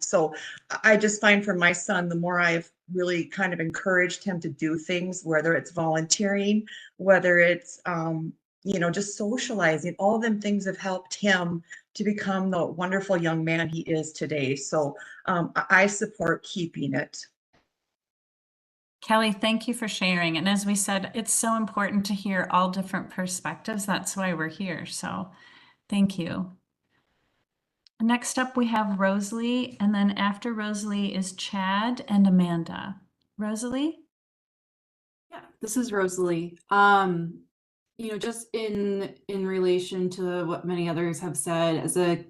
So I just find for my son, the more I've really kind of encouraged him to do things, whether it's volunteering, whether it's, you know, just socializing, all of them things have helped him to become the wonderful young man he is today. So I support keeping it. Kelly, thank you for sharing. And as we said, it's so important to hear all different perspectives. That's why we're here. So thank you. Next up, we have Rosalie, and then after Rosalie is Chad and Amanda. Rosalie? Yeah, this is Rosalie. You know, just in relation to what many others have said, as a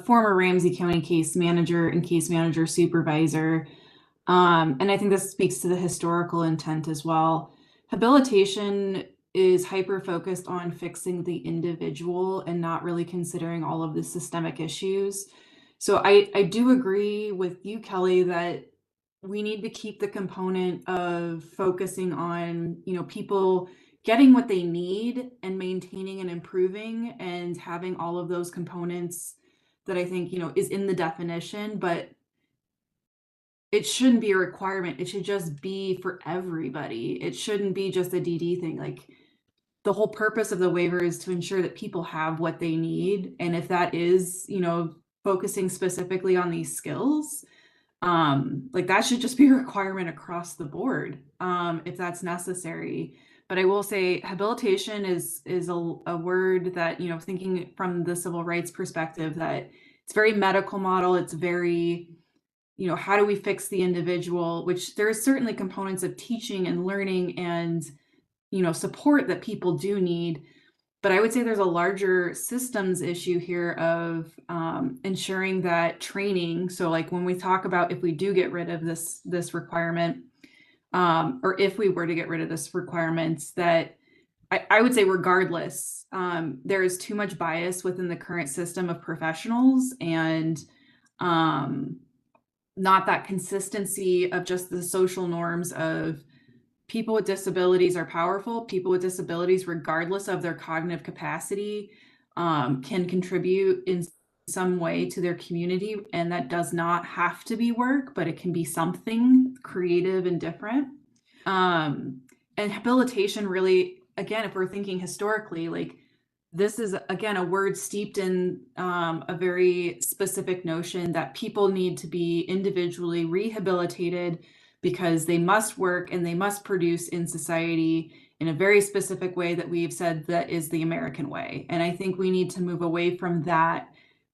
former Ramsey County case manager and case manager supervisor, and I think this speaks to the historical intent as well. Habilitation is hyper-focused on fixing the individual and not really considering all of the systemic issues. So I do agree with you, Kelly, that we need to keep the component of focusing on, you know, people getting what they need and maintaining and improving and having all of those components that I think, you know, is in the definition, but it shouldn't be a requirement. It should just be for everybody. It shouldn't be just a DD thing. Like, the whole purpose of the waiver is to ensure that people have what they need. And if that is, you know, focusing specifically on these skills, like that should just be a requirement across the board, if that's necessary. But I will say habilitation is a word that, you know, thinking from the civil rights perspective, that it's very medical model. It's very, you know, how do we fix the individual, which there is certainly components of teaching and learning and, you know, support that people do need. But I would say there's a larger systems issue here of ensuring that training. So like when we talk about if we do get rid of this requirement, or if we were to get rid of this requirement, that I would say regardless, there is too much bias within the current system of professionals and not that consistency of just the social norms of people with disabilities are powerful. People with disabilities, regardless of their cognitive capacity, can contribute in some way to their community. And that does not have to be work, but it can be something creative and different. And habilitation really, again, if we're thinking historically, like this is, again, a word steeped in a very specific notion that people need to be individually rehabilitated because they must work and they must produce in society in a very specific way that we've said that is the American way. And I think we need to move away from that.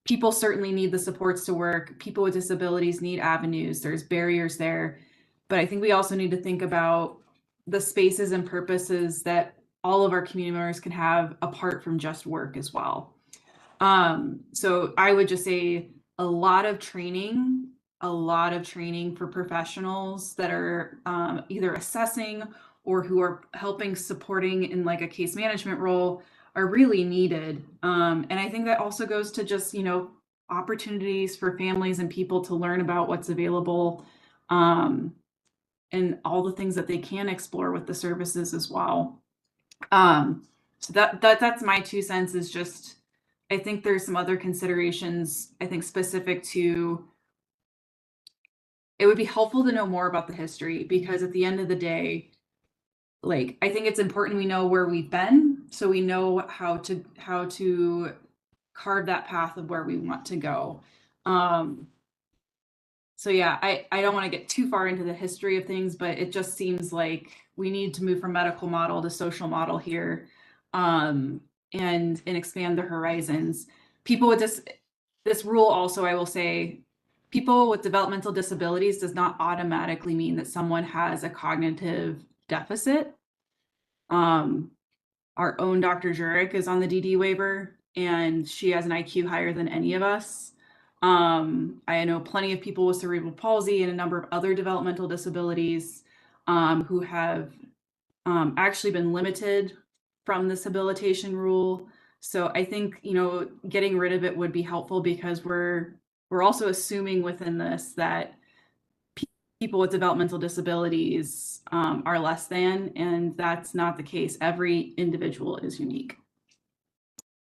People certainly need the supports to work. People with disabilities need avenues. There's barriers there. But I think we also need to think about the spaces and purposes that all of our community members can have apart from just work as well. So I would just say a lot of training for professionals that are either assessing or who are helping supporting in like a case management role really needed. And I think that also goes to just, opportunities for families and people to learn about what's available, and all the things that they can explore with the services as well. So that's my 2 cents. Is just, I think there's some other considerations, I think, specific to, it would be helpful to know more about the history, because at the end of the day, like, I think it's important we know where we've been, so we know how to carve that path of where we want to go. So yeah, I don't want to get too far into the history of things, but it just seems like we need to move from medical model to social model here, and expand the horizons. People with this rule also, I will say, people with developmental disabilities does not automatically mean that someone has a cognitive deficit. Our own Dr. Jurek is on the DD waiver, and she has an IQ higher than any of us. I know plenty of people with cerebral palsy and a number of other developmental disabilities, who have actually been limited from this habilitation rule. So I think, getting rid of it would be helpful, because we're also assuming within this that people with developmental disabilities are less than, and that's not the case. Every individual is unique.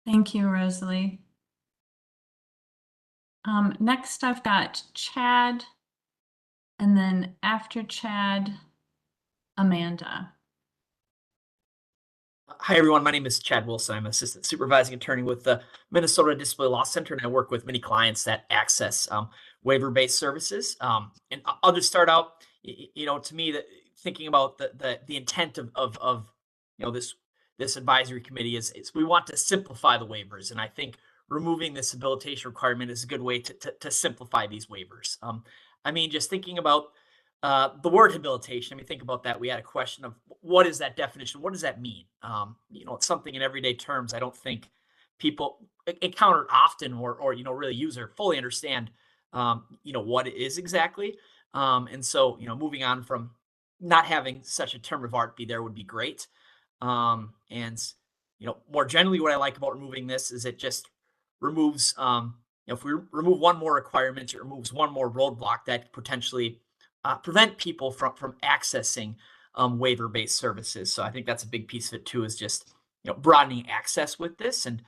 Thank you, Rosalie. Next, I've got Chad, and then after Chad, Amanda. Hi, everyone. My name is Chad Wilson. I'm assistant supervising attorney with the Minnesota Disability Law Center, and I work with many clients that access waiver-based services. And I'll just start out, to me, that thinking about the intent of this advisory committee is we want to simplify the waivers, and I think removing this habilitation requirement is a good way to simplify these waivers. Just thinking about the word habilitation, think about that. We had a question of what is that definition? What does that mean? It's something in everyday terms I don't think people encounter often or really use or fully understand, what it is exactly. And so, moving on from not having such a term of art be there would be great. And more generally, what I like about removing this is it just removes, if we remove one more requirement, it removes one more roadblock that potentially prevent people from accessing waiver-based services. So I think that's a big piece of it too, is just broadening access with this. And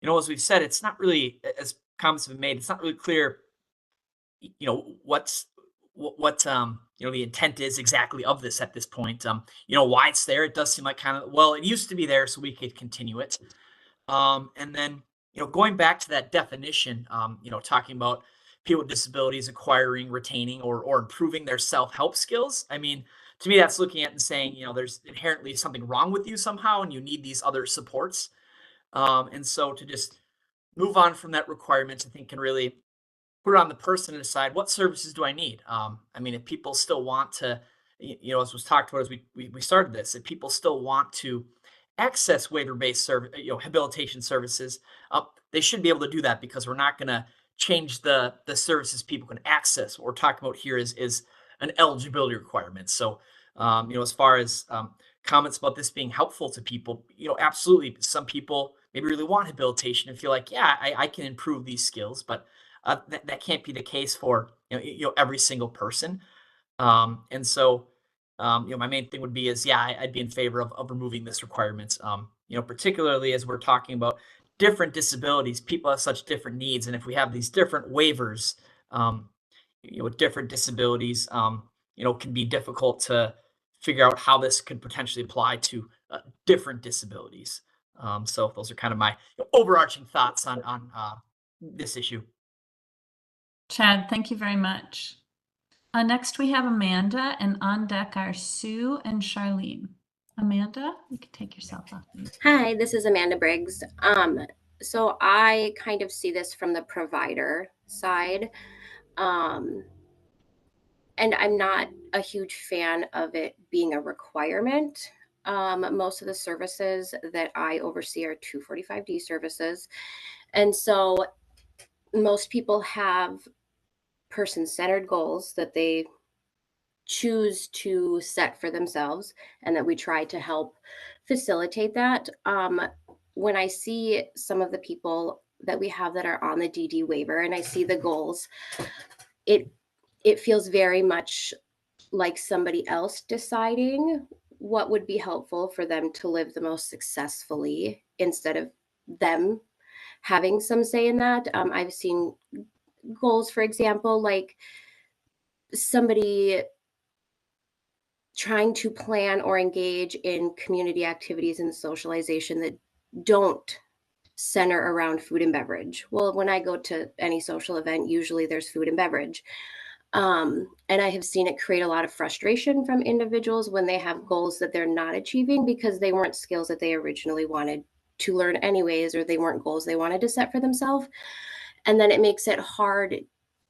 as we've said, it's not really, as comments have been made, it's not really clear what the intent is exactly of this at this point. Why it's there. It does seem like it used to be there so we could continue it. And then going back to that definition, talking about people with disabilities acquiring, retaining, or improving their self-help skills. To me, that's looking at and saying, there's inherently something wrong with you somehow, and you need these other supports. And so to just move on from that requirement, I think can really put it on the person to decide, what services do I need? If people still want to, as was talked about as we started this, if people still want to access waiver-based habilitation services, they should be able to do that, because we're not going to change the services people can access. What we're talking about here is an eligibility requirement. So, as far as comments about this being helpful to people, absolutely. Some people maybe really want habilitation and feel like, yeah, I can improve these skills, but that can't be the case for every single person. And so, my main thing would be is, yeah, I'd be in favor of removing this requirement. Particularly as we're talking about different disabilities, people have such different needs, and if we have these different waivers, with different disabilities, can be difficult to figure out how this could potentially apply to different disabilities. So those are kind of my overarching thoughts on this issue. Chad, thank you very much. Next, we have Amanda, and on deck are Sue and Charlene. Amanda, you can take yourself off. Hi, this is Amanda Briggs. So I kind of see this from the provider side. And I'm not a huge fan of it being a requirement. Most of the services that I oversee are 245D services. And so most people have person-centered goals that they choose to set for themselves, and that we try to help facilitate that. when I see some of the people that we have that are on the DD waiver and I see the goals, it feels very much like somebody else deciding what would be helpful for them to live the most successfully instead of them having some say in that. I've seen goals, for example, like somebody trying to plan or engage in community activities and socialization that don't center around food and beverage. Well, when I go to any social event, usually there's food and beverage. And I have seen it create a lot of frustration from individuals when they have goals that they're not achieving because they weren't skills that they originally wanted to learn anyways, or they weren't goals they wanted to set for themselves. And then it makes it hard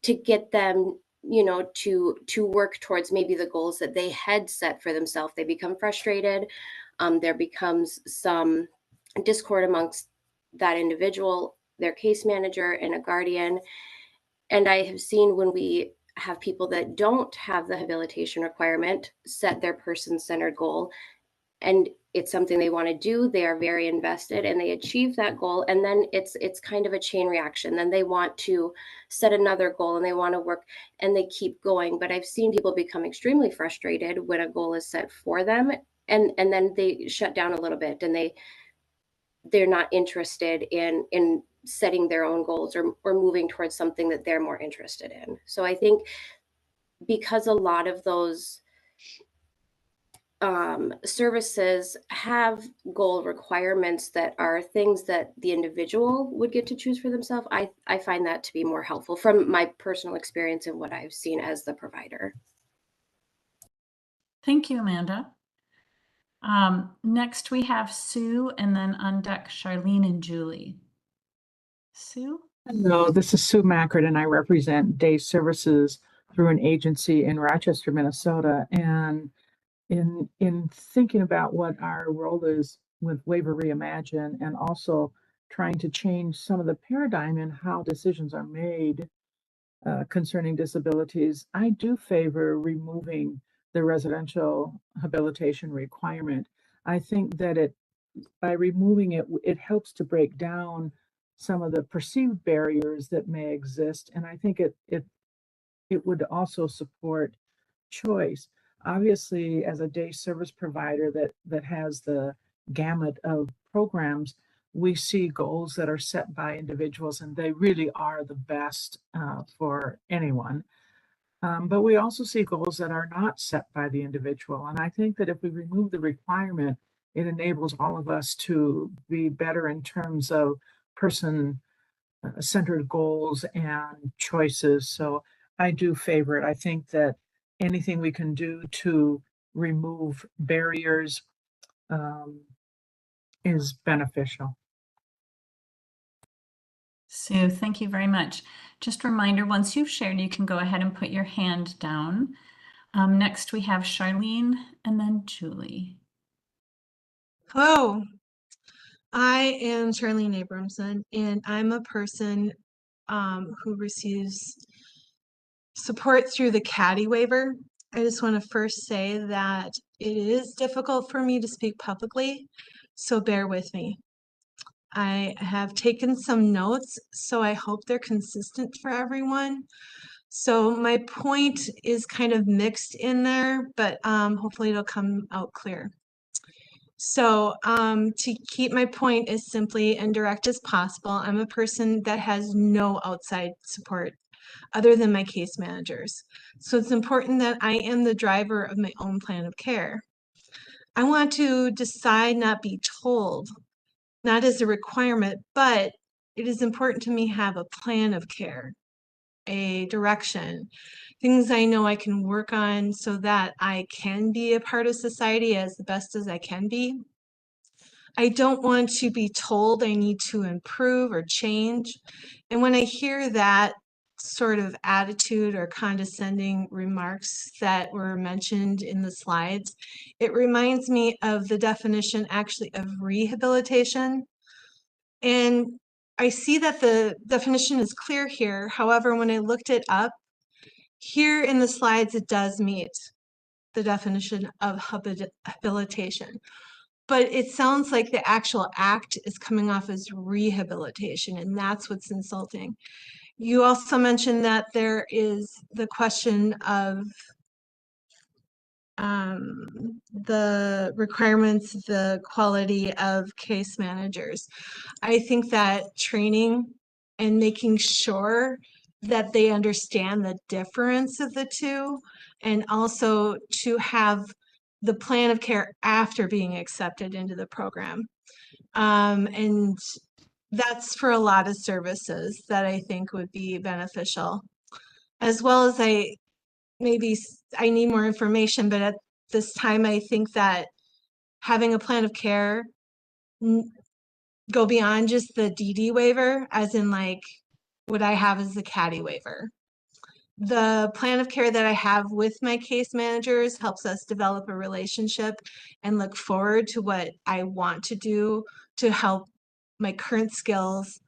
to get them, you know, to work towards maybe the goals that they had set for themselves. They become frustrated. There becomes some discord amongst that individual, their case manager, and a guardian. And I have seen when we have people that don't have the habilitation requirement set their person-centered goal, and it's something they want to do, they are very invested and they achieve that goal, and then it's kind of a chain reaction. Then they want to set another goal and they want to work and they keep going. But I've seen people become extremely frustrated when a goal is set for them, and then they shut down a little bit and they're not interested in setting their own goals or moving towards something that they're more interested in. So I think because a lot of those services have goal requirements that are things that the individual would get to choose for themselves, I find that to be more helpful from my personal experience and what I've seen as the provider. Thank you, Amanda. Next we have Sue, and then on deck, Charlene and Julie. Sue? Hello, this is Sue Mackert, and I represent Day Services through an agency in Rochester, Minnesota. And in thinking about what our role is with Waiver Reimagine, and also trying to change some of the paradigm in how decisions are made concerning disabilities, I do favor removing the residential habilitation requirement. I think that by removing it, it helps to break down some of the perceived barriers that may exist, and I think it would also support choice. Obviously, as a day service provider that has the gamut of programs, we see goals that are set by individuals, and they really are the best for anyone. But we also see goals that are not set by the individual. And I think that if we remove the requirement, it enables all of us to be better in terms of person-centered goals and choices. So I do favor it. I think that anything we can do to remove barriers is beneficial. Sue, thank you very much. Just a reminder, once you've shared, you can go ahead and put your hand down. Next, we have Charlene and then Julie. Hello, I am Charlene Abramson, and I'm a person who receives support through the CADI waiver. I just want to first say that it is difficult for me to speak publicly, so bear with me. I have taken some notes, so I hope they're consistent for everyone. So my point is kind of mixed in there, but hopefully it'll come out clear. So to keep my point as simply and direct as possible, I'm a person that has no outside support other than my case managers. So it's important that I am the driver of my own plan of care. I want to decide, not be told, not as a requirement, but it is important to me have a plan of care, a direction, things I know I can work on so that I can be a part of society as the best as I can be. I don't want to be told I need to improve or change. And when I hear that sort of attitude or condescending remarks that were mentioned in the slides, it reminds me of the definition actually of rehabilitation. And I see that the definition is clear here. However, when I looked it up, here in the slides, it does meet the definition of habilitation. but it sounds like the actual act is coming off as rehabilitation, and that's what's insulting. You also mentioned that there is the question of the requirements, the quality of case managers. I think that training and making sure that they understand the difference of the two, and also to have the plan of care after being accepted into the program. And that's for a lot of services that I think would be beneficial. As well as I need more information, but at this time, I think that having a plan of care go beyond just the DD waiver, as in like what I have is the CADI waiver. The plan of care that I have with my case managers helps us develop a relationship and look forward to what I want to do to help my current skills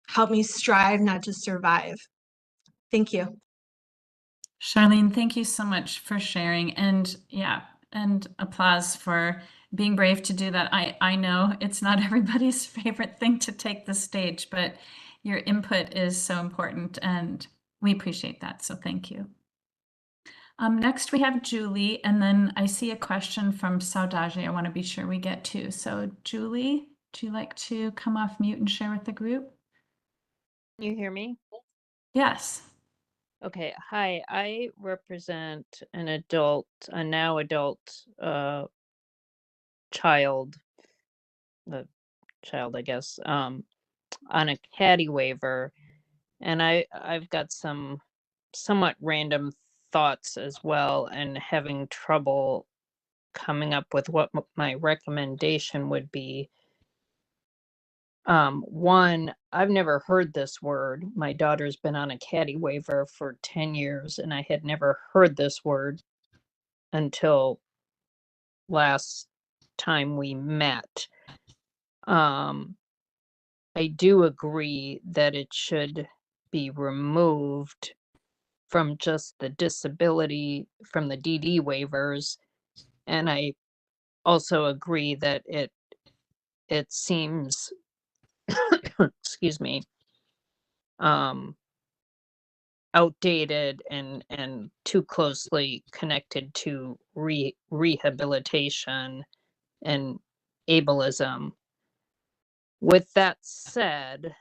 help me strive, not just survive. Thank you. Charlene, thank you so much for sharing, and yeah, and applause for being brave to do that. I know it's not everybody's favorite thing to take the stage, but your input is so important and we appreciate that, so thank you. Next we have Julie, and then I see a question from Saudaji I want to be sure we get to. So Julie, would you like to come off mute and share with the group? Can you hear me? Yes. Okay, hi, I represent an adult, a now adult child, I guess, on a CADI waiver, and I've got some somewhat random thoughts as well, and having trouble coming up with what my recommendation would be. One, I've never heard this word. My daughter's been on a CADI waiver for 10 years, and I had never heard this word until last time we met. I do agree that it should be removed from just the disability, from the DD waivers. And I also agree that it seems, excuse me, outdated and too closely connected to rehabilitation and ableism. With that said,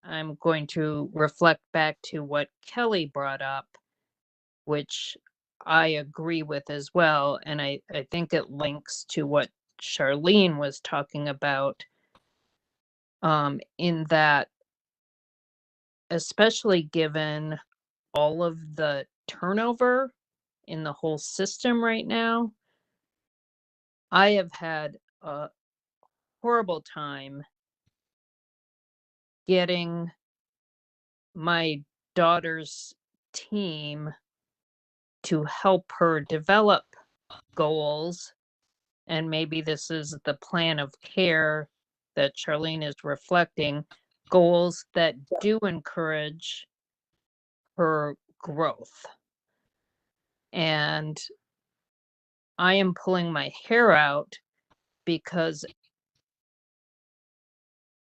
I'm going to reflect back to what Kelly brought up, which I agree with as well. And I think it links to what Charlene was talking about, in that, especially given all of the turnover in the whole system right now, I have had a horrible time getting my daughter's team to help her develop goals. And maybe this is the plan of care that Charlene is reflecting, goals that do encourage her growth. And I am pulling my hair out because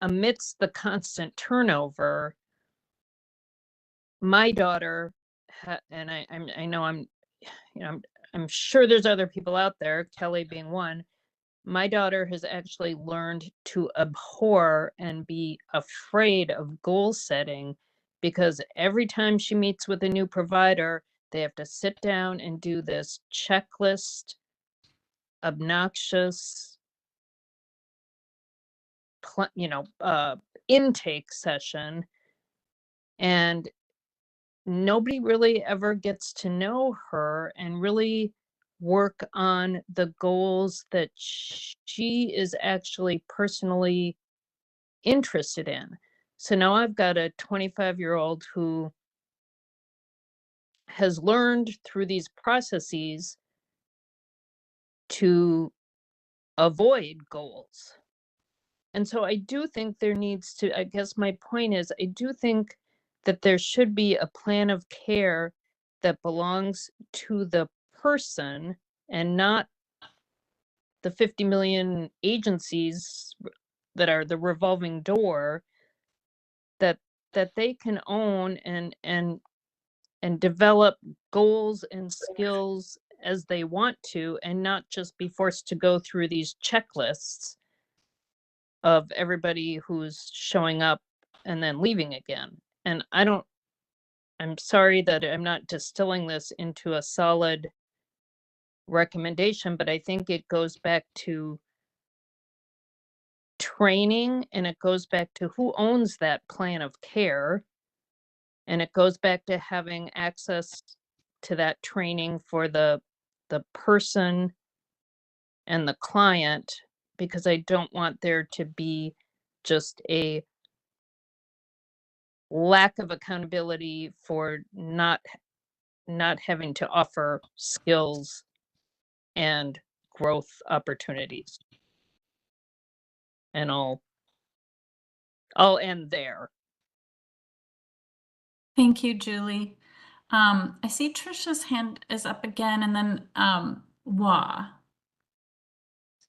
amidst the constant turnover, my daughter, and I know I'm sure there's other people out there, Kelly being one, my daughter has actually learned to abhor and be afraid of goal setting, because every time she meets with a new provider, they have to sit down and do this checklist, obnoxious, intake session, and nobody really ever gets to know her and really work on the goals that she is actually personally interested in. So now I've got a 25-year-old who has learned through these processes to avoid goals. And so I do think there needs to, I guess my point is, I do think that there should be a plan of care that belongs to the person and not the 50 million agencies that are the revolving door that they can own and develop goals and skills as they want to, and not just be forced to go through these checklists of everybody who's showing up and then leaving again. And I'm sorry that I'm not distilling this into a solid recommendation, but I think it goes back to training, and it goes back to who owns that plan of care, and it goes back to having access to that training for the person and the client, because I don't want there to be just a lack of accountability for not having to offer skills and growth opportunities. And I'll end there. Thank you, Julie. I see Trisha's hand is up again, and then Wah.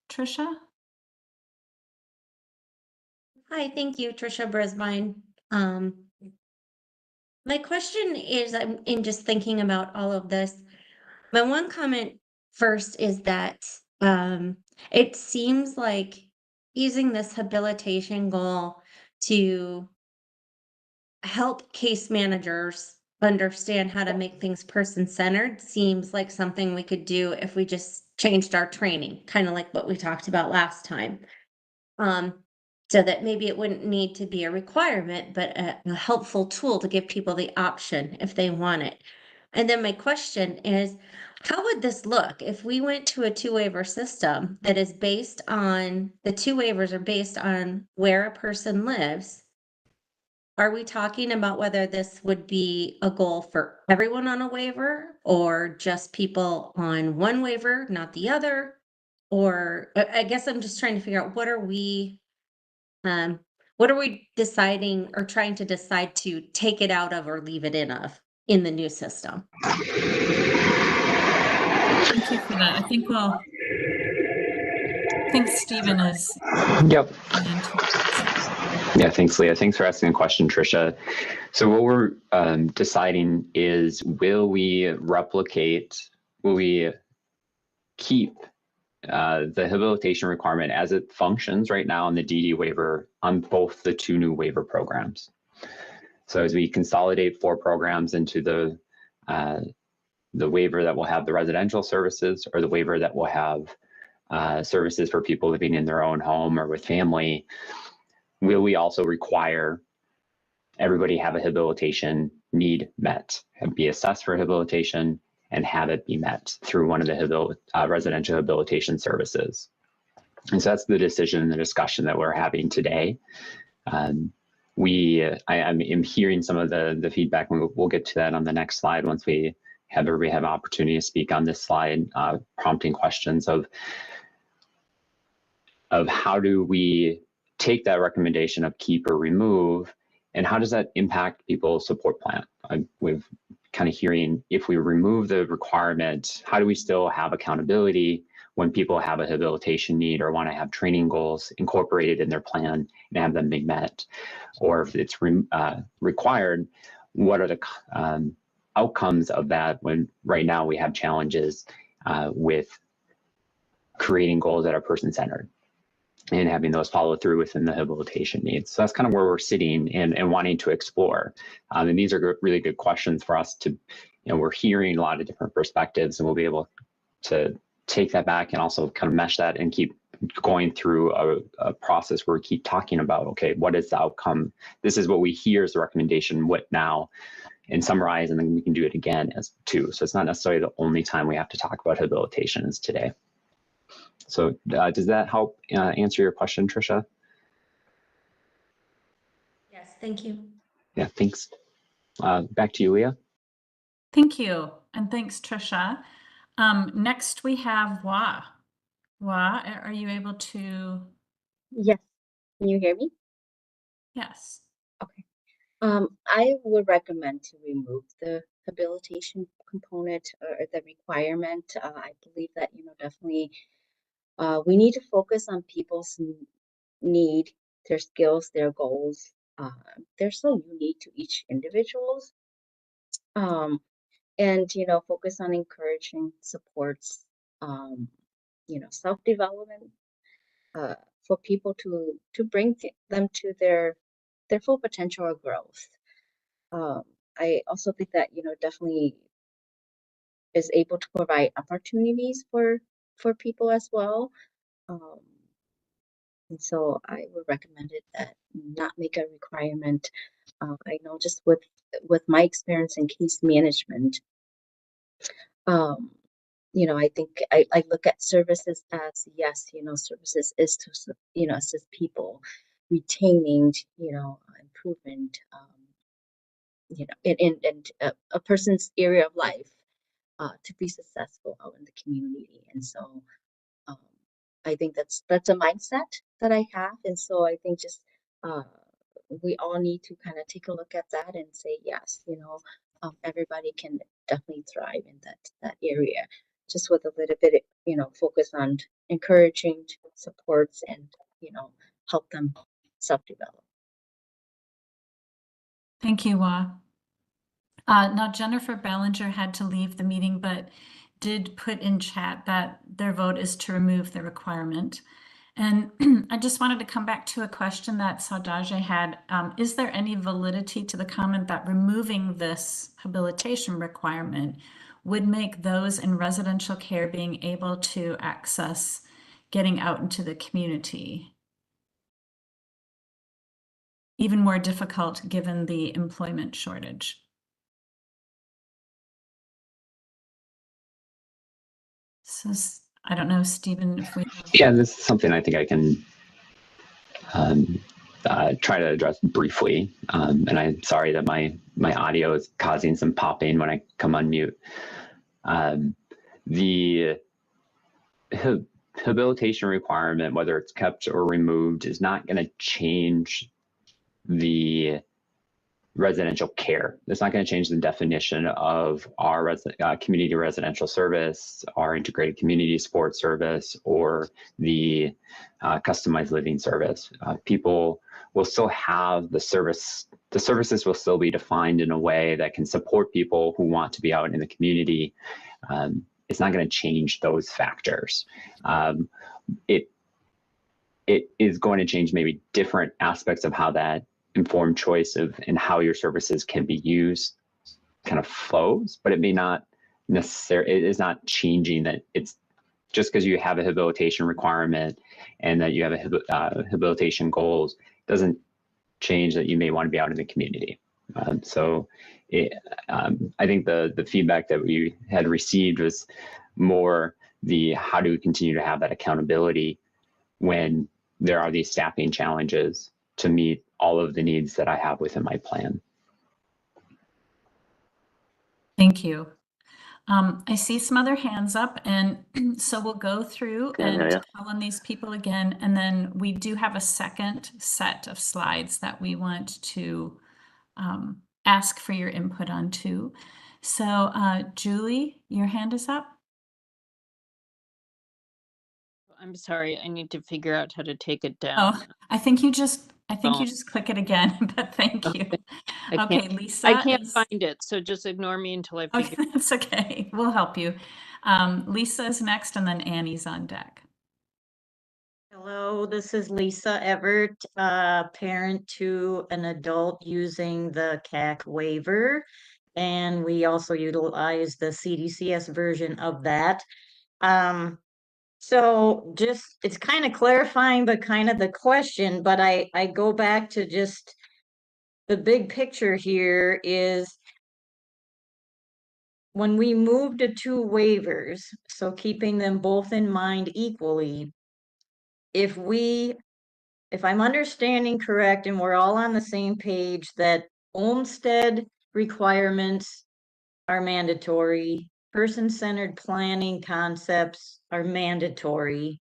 Trisha? Hi, thank you, Trisha Brisbane. My question is, I'm in just thinking about all of this. My one comment first is that it seems like using this habilitation goal to help case managers understand how to make things person-centered seems like something we could do if we just changed our training, kind of like what we talked about last time. So that maybe it wouldn't need to be a requirement, but a helpful tool to give people the option if they want it. And then my question is, how would this look if we went to a two-waiver system that is based on, the two waivers are based on where a person lives? Are we talking about whether this would be a goal for everyone on a waiver, or just people on one waiver, not the other? Or I guess I'm just trying to figure out what are we deciding or trying to decide to take it out of or leave it in the new system? Thank you for that. I think Stephen is. Yep. Yeah, thanks, Leah. Thanks for asking the question, Trisha. So what we're deciding is, will we keep the habilitation requirement as it functions right now in the DD waiver on both the two new waiver programs? So as we consolidate 4 programs into the waiver that will have the residential services, or the waiver that will have services for people living in their own home or with family, will we also require everybody have a habilitation need met, and be assessed for habilitation and have it be met through one of the residential habilitation services? And so that's the decision and the discussion that we're having today. I'm hearing some of the feedback, and we'll get to that on the next slide once we have everybody have an opportunity to speak on this slide, prompting questions of how do we take that recommendation of keep or remove, and how does that impact people's support plan? We've kind of hearing, if we remove the requirement, how do we still have accountability when people have a habilitation need or want to have training goals incorporated in their plan and have them be met? Or if it's required, what are the outcomes of that, when right now we have challenges with creating goals that are person-centered and having those follow through within the habilitation needs? So that's kind of where we're sitting and wanting to explore. And these are really good questions for us to, we're hearing a lot of different perspectives, and we'll be able to take that back and also kind of mesh that and keep going through a process where we keep talking about, okay, what is the outcome? This is what we hear as the recommendation, what now? And summarize, and then we can do it again as too. So it's not necessarily the only time we have to talk about habilitation is today. So does that help answer your question, Trisha? Yes, thank you. Yeah, thanks. Back to you, Leah. Thank you. And thanks, Trisha. Next we have Wah. Wah, are you able to? Yes. Can you hear me? Yes. Okay. I would recommend to remove the habilitation component or the requirement. I believe that, definitely We need to focus on people's need, their skills, their goals. They're so unique to each individual's. And focus on encouraging supports, self-development, for people to bring them to their full potential or growth. I also think that definitely is able to provide opportunities for people as well. And so I would recommend it that not make a requirement. I know just with my experience in case management, I think I look at services as, yes, services is to, assist people retaining, improvement, in a person's area of life, to be successful out in the community. And so um, I think that's a mindset that I have. And so I think just we all need to kind of take a look at that and say, yes, everybody can definitely thrive in that area, just with a little bit, focus on encouraging supports and, help them self-develop. Thank you, Wa. Now, Jennifer Ballinger had to leave the meeting, but did put in chat that their vote is to remove the requirement. And I just wanted to come back to a question that Saudaje had. Is there any validity to the comment that removing this habilitation requirement would make those in residential care being able to access getting out into the community even more difficult given the employment shortage? So I don't know, Stephen, if we have... Yeah, this is something I think I can try to address briefly. And I'm sorry that my audio is causing some popping when I come on mute. The habilitation requirement, whether it's kept or removed, is not going to change the residential care. It's not going to change the definition of our community residential service, our integrated community support service, or the customized living service. People will still have the service. The services will still be defined in a way that can support people who want to be out in the community. It's not going to change those factors. It is going to change maybe different aspects of how that informed choice of and how your services can be used kind of flows, but it may not necessarily, it is not changing that. It's just because you have a habilitation requirement and that you have a habilitation goals doesn't change that you may want to be out in the community. I think the feedback that we had received was more the how do we continue to have that accountability when there are these staffing challenges to meet all of the needs that I have within my plan. Thank you. I see some other hands up, and so we'll go through and call on these people again, and then we do have a second set of slides that we want to ask for your input on too. So Julie, your hand is up. I'm sorry, I need to figure out how to take it down. Oh, I think you just click it again, but thank you. Okay, Lisa. I can't find it, so just ignore me until I figure Okay, that's okay. We'll help you. Lisa's next, and then Annie's on deck. Hello, this is Lisa Everett, parent to an adult using the CAC waiver. And we also utilize the CDCS version of that. So just, it's kind of clarifying, but kind of the question, but I go back to just the big picture here is when we move to two waivers, so keeping them both in mind equally, if I'm understanding correct and we're all on the same page that homestead requirements are mandatory, person-centered planning concepts are mandatory,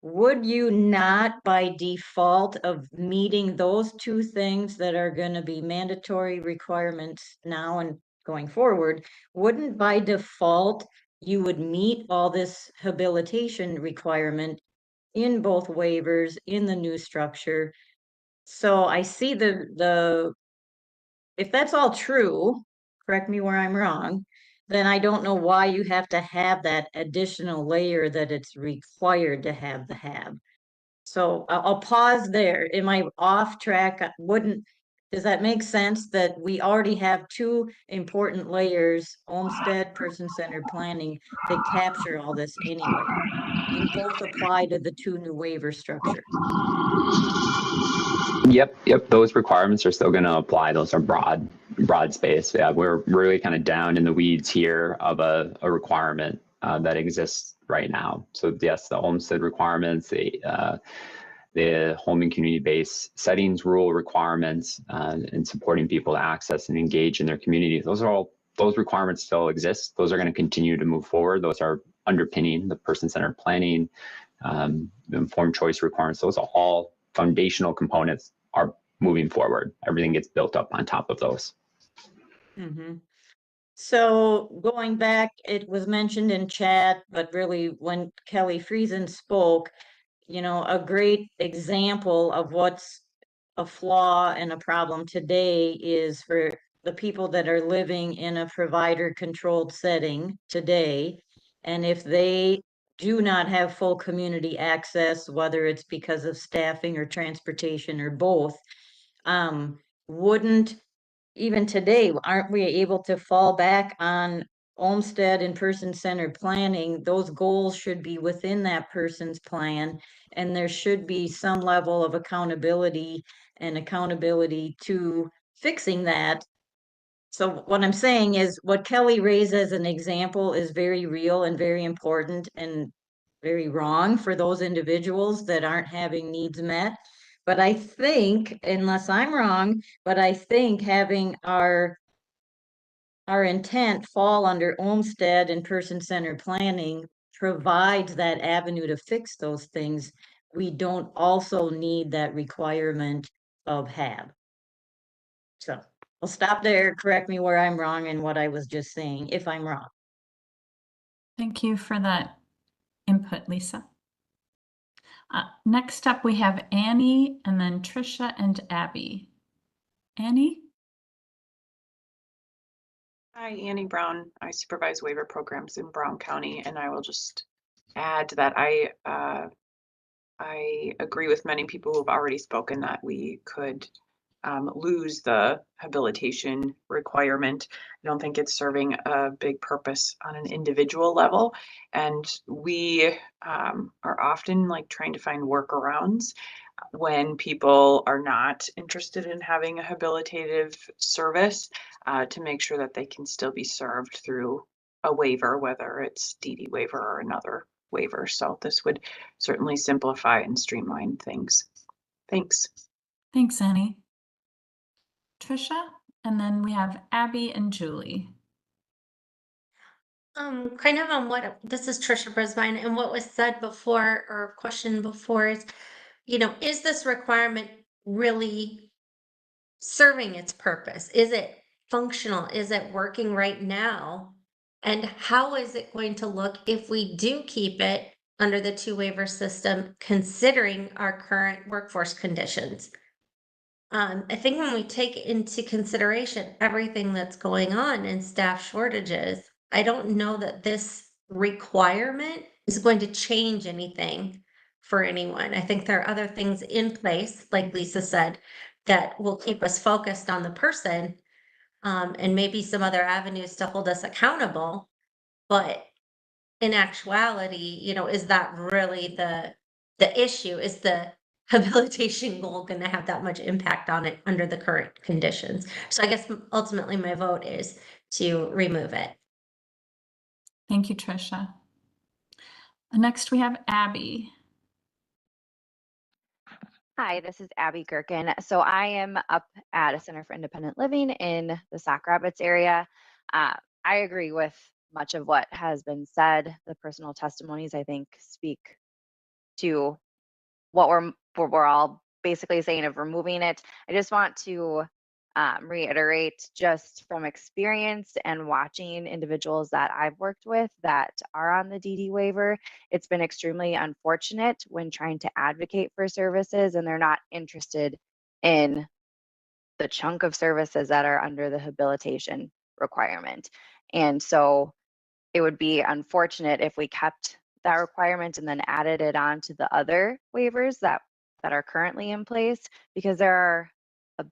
would you not by default of meeting those two things that are going to be mandatory requirements now and going forward, wouldn't by default you would meet all this habilitation requirement in both waivers in the new structure. So I see if that's all true, correct me where I'm wrong, then I don't know why you have to have that additional layer that it's required to have the HAB. So I'll pause there. Am I off track? Does that make sense that we already have two important layers, Olmsted, person-centered planning, that capture all this anyway? And both apply to the two new waiver structure. Yep. Those requirements are still going to apply. Those are broad space. Yeah, we're really kind of down in the weeds here of a requirement that exists right now. So yes, the Olmsted requirements, the home and community-based settings rule requirements, and supporting people to access and engage in their community. Those requirements still exist. Those are going to continue to move forward. Those are underpinning the person-centered planning, the informed choice requirements. Those are all foundational components are moving forward. Everything gets built up on top of those. Mm-hmm. So going back, it was mentioned in chat, but really when Kelly Friesen spoke, a great example of what's a flaw and a problem today is for the people that are living in a provider-controlled setting today. And if they do not have full community access, whether it's because of staffing or transportation or both, wouldn't even today, aren't we able to fall back on Olmsted and person-centered planning? Those goals should be within that person's plan, and there should be some level of accountability to fixing that. So what I'm saying is what Kelly raised as an example is very real and very important and very wrong for those individuals that aren't having needs met. But I think, unless I'm wrong, but I think having our intent fall under Olmsted and person-centered planning provides that avenue to fix those things. We don't also need that requirement of HAB. So I'll stop there. Correct me where I'm wrong in what I was just saying, if I'm wrong. Thank you for that input, Lisa. Next up, we have Annie, and then Trisha and Abby. Annie? Hi, Annie Brown. I supervise waiver programs in Brown County, and I will just add that I agree with many people who have already spoken that we could lose the habilitation requirement. I don't think it's serving a big purpose on an individual level, and we are often like trying to find workarounds when people are not interested in having a habilitative service to make sure that they can still be served through a waiver, whether it's DD waiver or another waiver. So this would certainly simplify and streamline things. Thanks. Thanks, Annie. Trisha, and then we have Abby and Julie. Kind of on what this is Trisha Brisbane, and what was said before or questioned before is, is this requirement really serving its purpose? Is it functional? Is it working right now? And how is it going to look if we do keep it under the two waiver system, considering our current workforce conditions? I think when we take into consideration everything that's going on in staff shortages, I don't know that this requirement is going to change anything for anyone. I think there are other things in place, like Lisa said, that will keep us focused on the person, and maybe some other avenues to hold us accountable. But in actuality, is that really the issue? Is the habilitation goal going to have that much impact on it under the current conditions? So I guess ultimately my vote is to remove it. Thank you, Trisha. Next, we have Abby. Hi, this is Abby Gherkin. So I am up at a Center for Independent Living in the Sauk Rapids area. I agree with much of what has been said. The personal testimonies, I think, speak to what we're all basically saying of removing it. I just want to reiterate just from experience and watching individuals that I've worked with that are on the DD waiver, it's been extremely unfortunate when trying to advocate for services and they're not interested in the chunk of services that are under the habilitation requirement. And so it would be unfortunate if we kept that requirement and then added it on to the other waivers that are currently in place, because there are a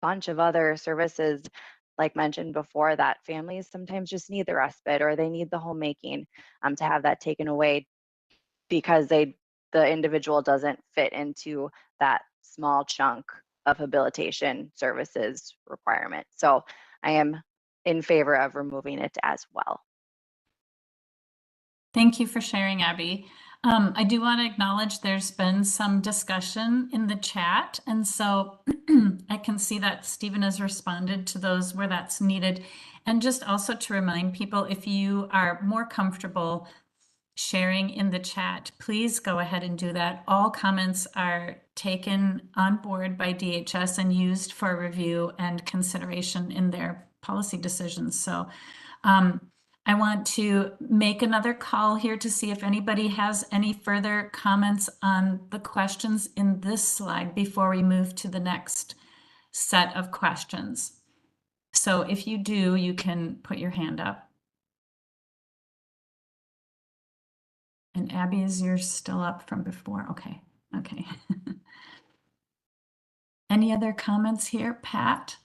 bunch of other services, like mentioned before, that families sometimes just need the respite or they need the homemaking to have that taken away because the individual doesn't fit into that small chunk of habilitation services requirement. So I am in favor of removing it as well. Thank you for sharing, Abby. I do want to acknowledge there's been some discussion in the chat, and so I can see that Stephen has responded to those where that's needed. And just also to remind people, if you are more comfortable sharing in the chat, please go ahead and do that. All comments are taken on board by DHS and used for review and consideration in their policy decisions. So I want to make another call here to see if anybody has any further comments on the questions in this slide before we move to the next set of questions. So if you do, you can put your hand up. And Abby, is yours still up from before? Okay, okay. Any other comments here, Pat?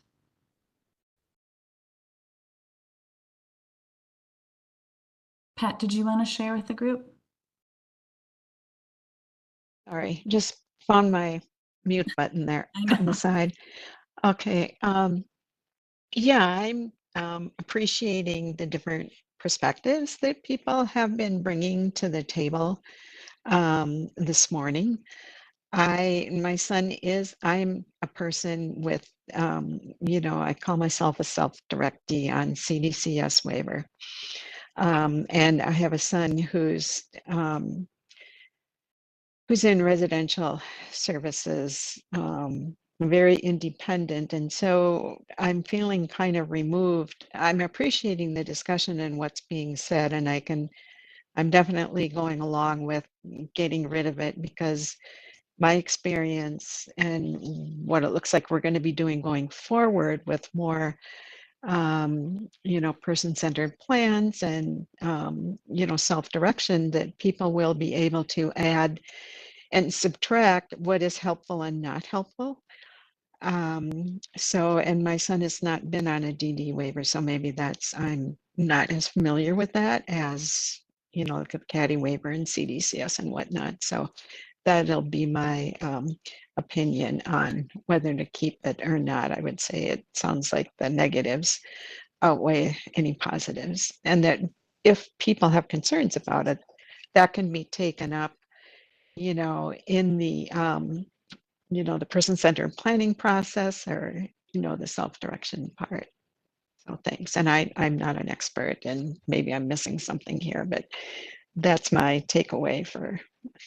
Pat, did you want to share with the group? Sorry, just found my mute button there on the side. Okay. Yeah, I'm appreciating the different perspectives that people have been bringing to the table this morning. My son I'm a person with, I call myself a self-directee on CDCS waiver. And I have a son who's in residential services, very independent. And so I'm feeling kind of removed. I'm appreciating the discussion and what's being said, and I'm definitely going along with getting rid of it because my experience and what it looks like we're going to be doing going forward with more person-centered plans and, self-direction, that people will be able to add and subtract what is helpful and not helpful. And my son has not been on a DD waiver, so maybe I'm not as familiar with that as, like a CADI waiver and CDCS and whatnot. So that'll be my opinion on whether to keep it or not. I would say it sounds like the negatives outweigh any positives, and that if people have concerns about it, that can be taken up, in the, the person-centered planning process or, the self-direction part. So thanks. And I'm not an expert and maybe I'm missing something here, but that's my takeaway for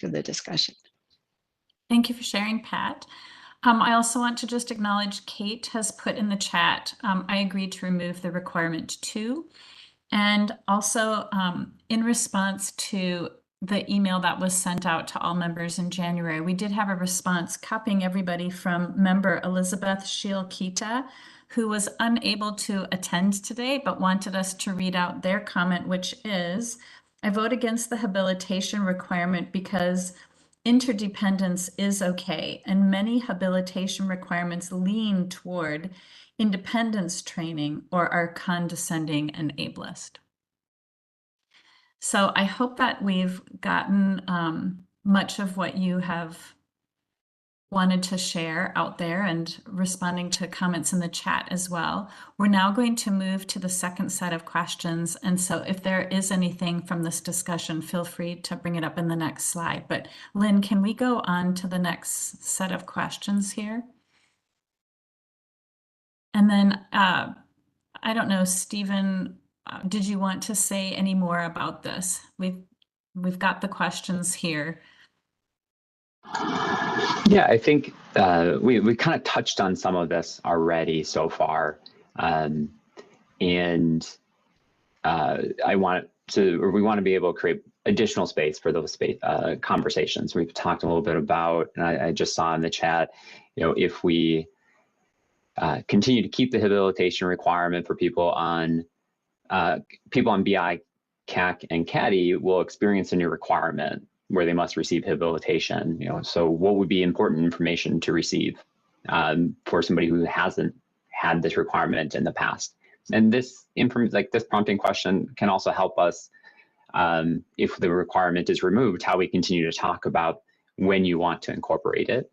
the discussion. Thank you for sharing, Pat. I also want to just acknowledge Kate has put in the chat, I agree to remove the requirement 2. And also in response to the email that was sent out to all members in January, we did have a response copying everybody from member Elizabeth Shielkita, who was unable to attend today, but wanted us to read out their comment, which is, I vote against the habilitation requirement because interdependence is okay, and many habilitation requirements lean toward independence training or are condescending and ableist. So I hope that we've gotten much of what you have wanted to share out there and responding to comments in the chat as well. We're now going to move to the second set of questions. And so if there is anything from this discussion, feel free to bring it up in the next slide. But Lynn, can we go on to the next set of questions here? And then I don't know, Stephen, did you want to say any more about this? We've got the questions here. Yeah, I think we kind of touched on some of this already so far. And we want to be able to create additional space for those conversations. We've talked a little bit about, and I just saw in the chat, if we continue to keep the habilitation requirement for people on BI, CAC, and CADI will experience a new requirement where they must receive habilitation. So what would be important information to receive for somebody who hasn't had this requirement in the past? And this prompting question can also help us if the requirement is removed, how we continue to talk about when you want to incorporate it.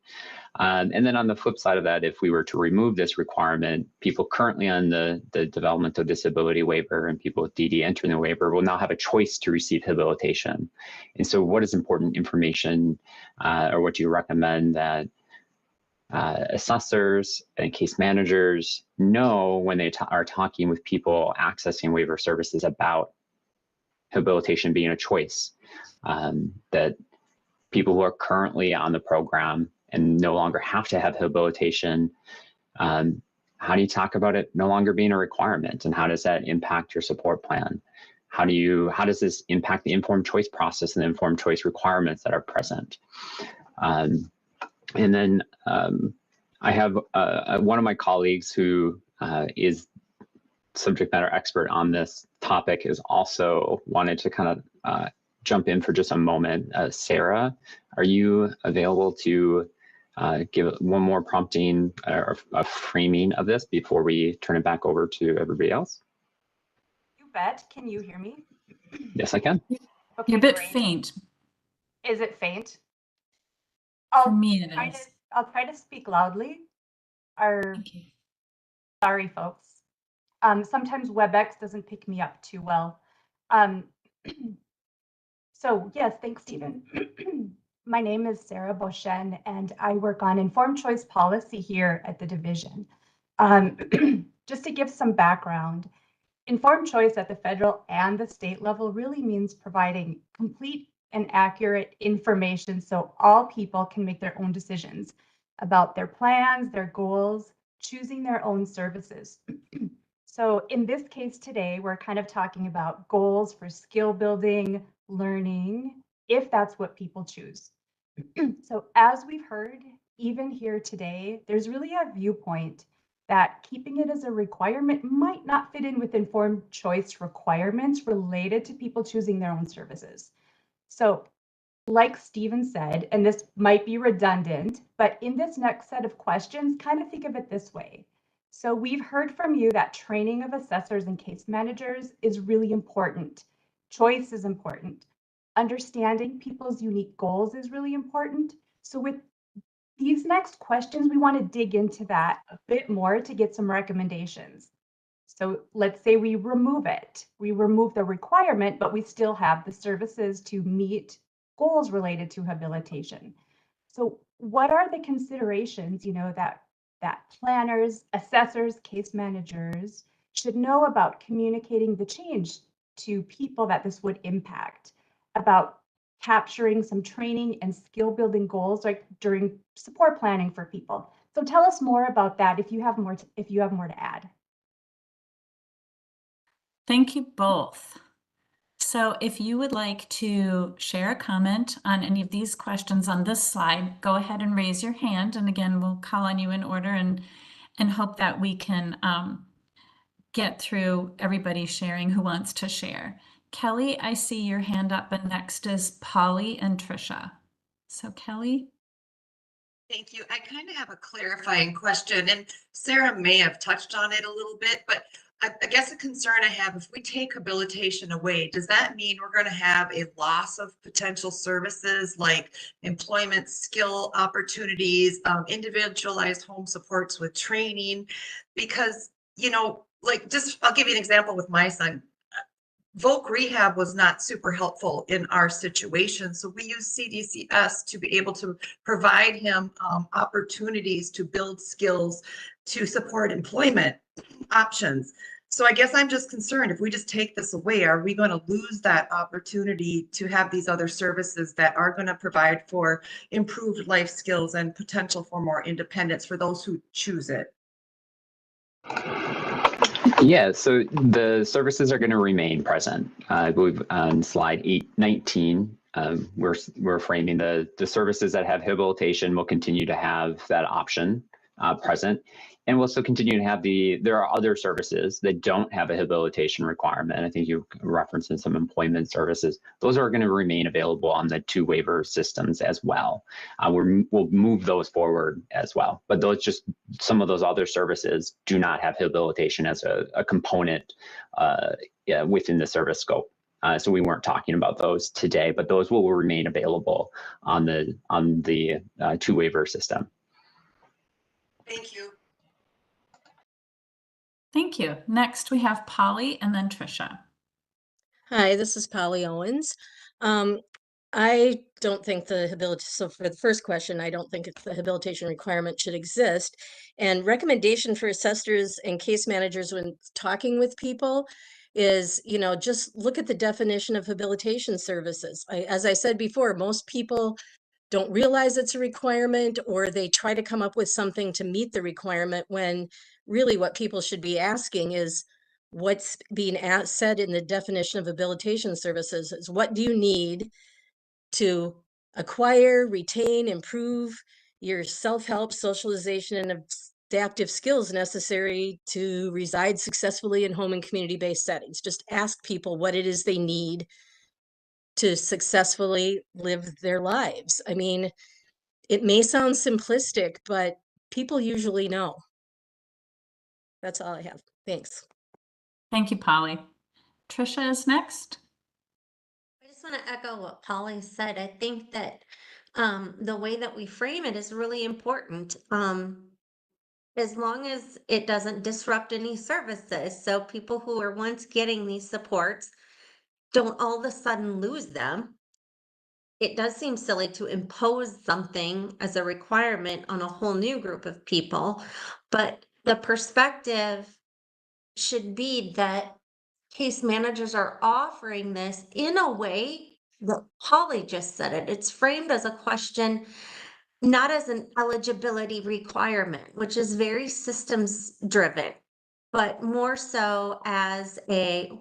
And then on the flip side of that, if we were to remove this requirement, people currently on the developmental disability waiver and people with DD entering the waiver will now have a choice to receive habilitation. And so what is important information or what do you recommend that assessors and case managers know when they are talking with people accessing waiver services about habilitation being a choice, that people who are currently on the program and no longer have to have habilitation, how do you talk about it no longer being a requirement, and how does that impact your support plan? How does this impact the informed choice process and the informed choice requirements that are present? And then I have one of my colleagues who is subject matter expert on this topic is also wanted to kind of jump in for just a moment. Sarah, are you available to give one more prompting or a framing of this before we turn it back over to everybody else? You bet. Can you hear me? Yes, I can. Okay, You're a bit great. faint. Is it faint? For me, it is. I'll try to speak loudly. Sorry, folks. Sometimes WebEx doesn't pick me up too well. So yes, thanks, Stephen. My name is Sarah Beauchesne, and I work on informed choice policy here at the division. Just to give some background, informed choice at the federal and the state level really means providing complete and accurate information so all people can make their own decisions about their plans, their goals, choosing their own services. So in this case today, we're kind of talking about goals for skill building, learning, if that's what people choose. So as we've heard, even here today, there's really a viewpoint that keeping it as a requirement might not fit in with informed choice requirements related to people choosing their own services. So like Stephen said, and this might be redundant, but in this next set of questions, kind of think of it this way. So we've heard from you that training of assessors and case managers is really important. Choice is important. Understanding people's unique goals is really important. So with these next questions, we want to dig into that a bit more to get some recommendations. So let's say we remove it. We remove the requirement, but we still have the services to meet goals related to habilitation. So what are the considerations, that planners, assessors, case managers should know about communicating the change to people that this would impact, about capturing some training and skill building goals like during support planning for people? So tell us more about that if you have more to add. Thank you both. So if you would like to share a comment on any of these questions on this slide, go ahead and raise your hand. And again, we'll call on you in order and hope that we can get through everybody sharing who wants to share. Kelly, I see your hand up, and next is Polly and Trisha. So Kelly. Thank you. I kind of have a clarifying question, and Sarah may have touched on it a little bit, but I guess a concern I have, if we take habilitation away, does that mean we're going to have a loss of potential services like employment, skill opportunities, individualized home supports with training? Because, I'll give you an example with my son. Voc Rehab was not super helpful in our situation. So we use CDCS to be able to provide him opportunities to build skills to support employment options. So I guess I'm just concerned, if we just take this away, are we going to lose that opportunity to have these other services that are going to provide for improved life skills and potential for more independence for those who choose it? Yeah, so the services are going to remain present. I believe on slide 19, we're framing the services that have habilitation will continue to have that option present. And we'll still continue to have there are other services that don't have a habilitation requirement. I think you referenced some employment services. Those are going to remain available on the 2 waiver systems as well. We'll move those forward as well. But some of those other services do not have habilitation as a component within the service scope. So we weren't talking about those today, but those will remain available on the 2 waiver system. Thank you. Thank you. Next, we have Polly and then Tricia. Hi, this is Polly Owens. I don't think so for the first question, I don't think the habilitation requirement should exist. And recommendation for assessors and case managers when talking with people is, just look at the definition of habilitation services. As I said before, most people don't realize it's a requirement, or they try to come up with something to meet the requirement when really what people should be asking is what's being said in the definition of habilitation services is what do you need to acquire, retain, improve your self-help, socialization, and adaptive skills necessary to reside successfully in home and community-based settings. Just ask people what it is they need to successfully live their lives. I mean, it may sound simplistic, but people usually know. That's all I have. Thanks. Thank you, Polly. Tricia is next. I just want to echo what Polly said. I think that the way that we frame it is really important. As long as it doesn't disrupt any services. So people who are once getting these supports don't all of a sudden lose them. It does seem silly to impose something as a requirement on a whole new group of people, but the perspective should be that case managers are offering this in a way that Polly just said it. It's framed as a question, not as an eligibility requirement, which is very systems driven, but more so as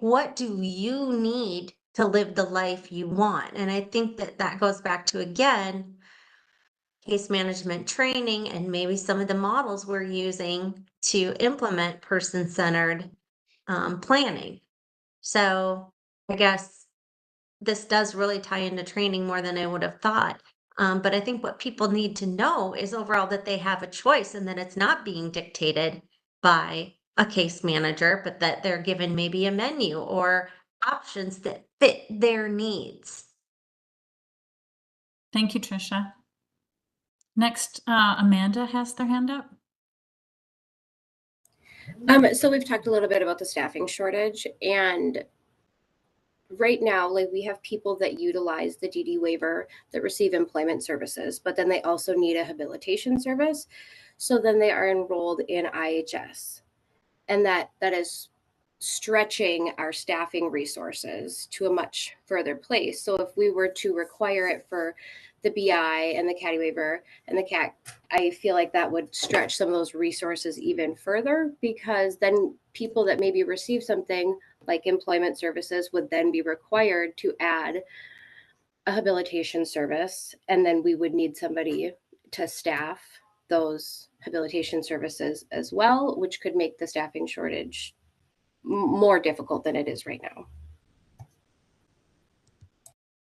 what do you need to live the life you want? And I think that goes back to, again, case management training and maybe some of the models we're using to implement person-centered planning. So I guess this does really tie into training more than I would have thought. But I think what people need to know is overall that they have a choice and that it's not being dictated by a case manager, but that they're given maybe a menu or options that fit their needs. Thank you, Tricia. Next, Amanda has their hand up. So we've talked a little bit about the staffing shortage, and right now, like, we have people that utilize the DD waiver that receive employment services, but then they also need a habilitation service. So then they are enrolled in IHS, and that is stretching our staffing resources to a much further place. So if we were to require it for the BI and the CADI waiver and the CAC, I feel like that would stretch some of those resources even further, because then people that maybe receive something like employment services would then be required to add a habilitation service, and then we would need somebody to staff those habilitation services as well, which could make the staffing shortage more difficult than it is right now.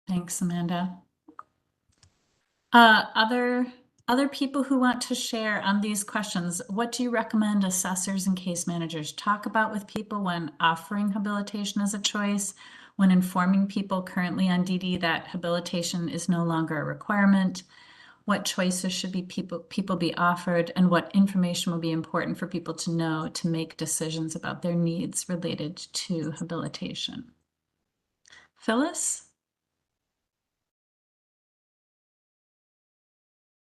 Thanks, Amanda. Other people who want to share on these questions, what do you recommend assessors and case managers talk about with people when offering habilitation as a choice, when informing people currently on DD that habilitation is no longer a requirement? What choices should people be offered, and what information will be important for people to know to make decisions about their needs related to habilitation? Phyllis?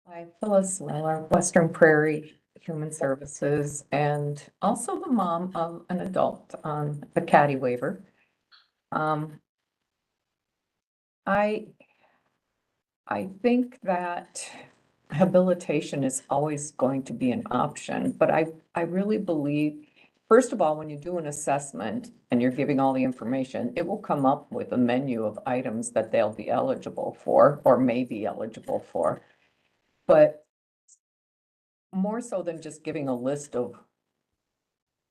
Hi, Phyllis Miller, Western Prairie Human Services and also the mom of an adult on the caddy waiver. I think that habilitation is always going to be an option, but I really believe, first of all, when you do an assessment and you're giving all the information, it will come up with a menu of items that they'll be eligible for or may be eligible for. But more so than just giving a list of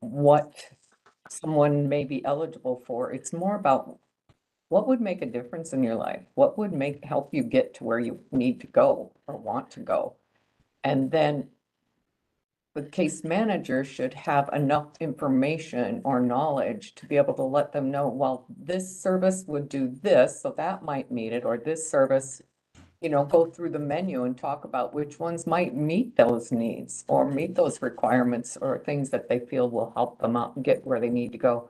what someone may be eligible for, it's more about what would make a difference in your life? What would help you get to where you need to go or want to go? And then the case manager should have enough information or knowledge to be able to let them know, well, this service would do this, so that might meet it, or this service, go through the menu and talk about which ones might meet those needs or meet those requirements or things that they feel will help them out and get where they need to go.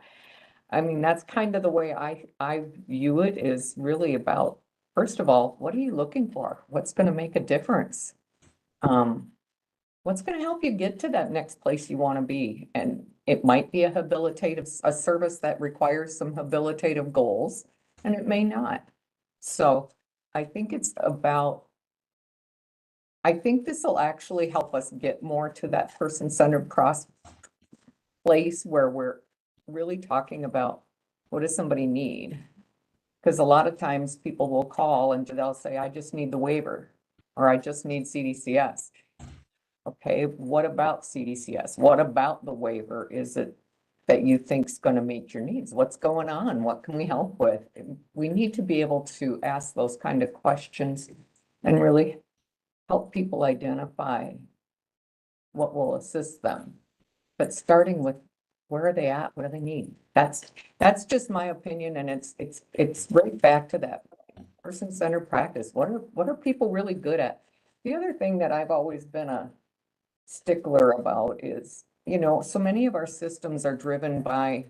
I mean, that's kind of the way I view it, is really about, first of all, what are you looking for? What's going to make a difference? What's going to help you get to that next place you want to be? And it might be a service that requires some habilitative goals, and it may not. So I think this will actually help us get more to that person-centered cross place where we're really talking about what does somebody need? Because a lot of times people will call and they'll say, I just need the waiver, or I just need CDCS. Okay, what about CDCS? What about the waiver is it that you think's going to meet your needs? What's going on? What can we help with? We need to be able to ask those kind of questions and really help people identify what will assist them. But starting with, where are they at? What do they need? That's just my opinion, and it's right back to that person-centered practice. What are people really good at? The other thing that I've always been a stickler about is, so many of our systems are driven by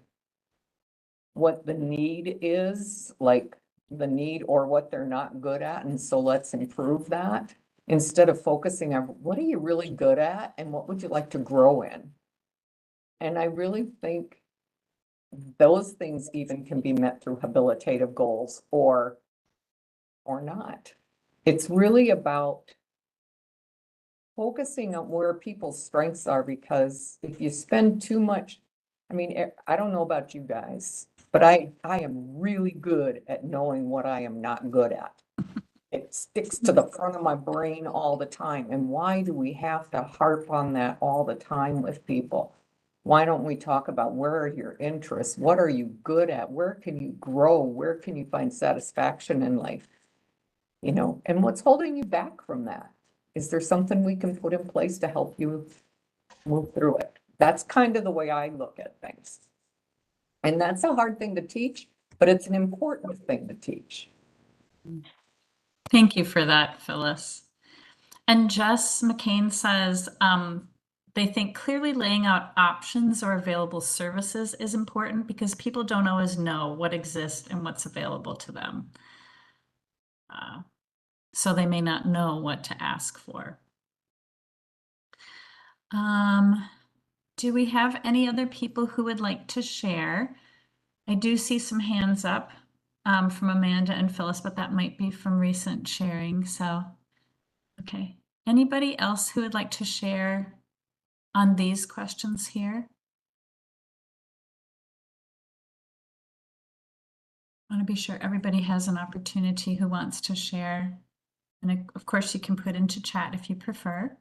what the need is, like the need or what they're not good at, and so let's improve that instead of focusing on what are you really good at and what would you like to grow in. And I really think those things even can be met through habilitative goals or not. It's really about focusing on where people's strengths are, because if you spend too much, I mean, I don't know about you guys, but I am really good at knowing what I am not good at. It sticks to the front of my brain all the time. And why do we have to harp on that all the time with people? Why don't we talk about where are your interests? What are you good at? Where can you grow? Where can you find satisfaction in life? And what's holding you back from that? Is there something we can put in place to help you move through it? That's kind of the way I look at things. And that's a hard thing to teach, but it's an important thing to teach. Thank you for that, Phyllis. And Jess McCain says they think clearly laying out options or available services is important because people don't always know what exists and what's available to them. So they may not know what to ask for. Do we have any other people who would like to share? I do see some hands up from Amanda and Phyllis, but that might be from recent sharing. So, okay. Anybody else who would like to share on these questions here? I want to be sure everybody has an opportunity who wants to share. And of course, you can put into chat if you prefer.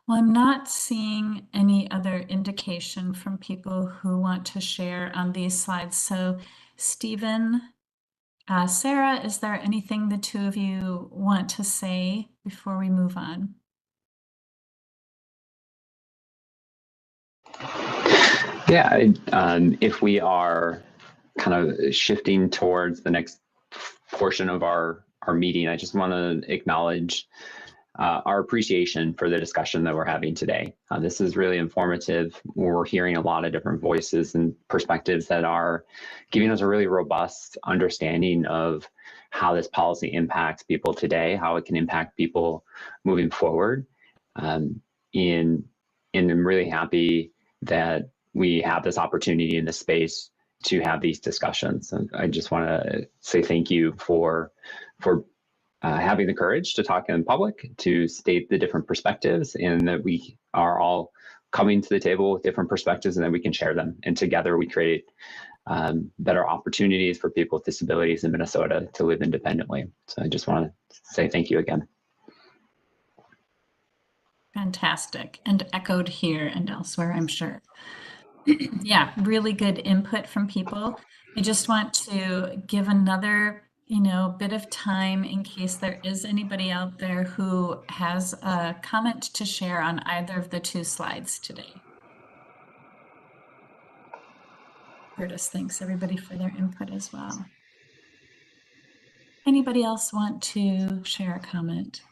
Well, I'm not seeing any other indication from people who want to share on these slides. So, Stephen, Sarah, is there anything the two of you want to say before we move on? Yeah, if we are kind of shifting towards the next portion of our meeting, I just want to acknowledge our appreciation for the discussion that we're having today. This is really informative. We're hearing a lot of different voices and perspectives that are giving us a really robust understanding of how this policy impacts people today, how it can impact people moving forward. And I'm really happy that we have this opportunity in this space to have these discussions. And I just want to say thank you for having the courage to talk in public, to state the different perspectives, and that we are all coming to the table with different perspectives and that we can share them. And together we create better opportunities for people with disabilities in Minnesota to live independently. So I just want to say thank you again. Fantastic, and echoed here and elsewhere, I'm sure. Yeah, really good input from people. I just want to give another bit of time in case there is anybody out there who has a comment to share on either of the two slides today. Curtis, thanks everybody for their input as well. Anybody else want to share a comment?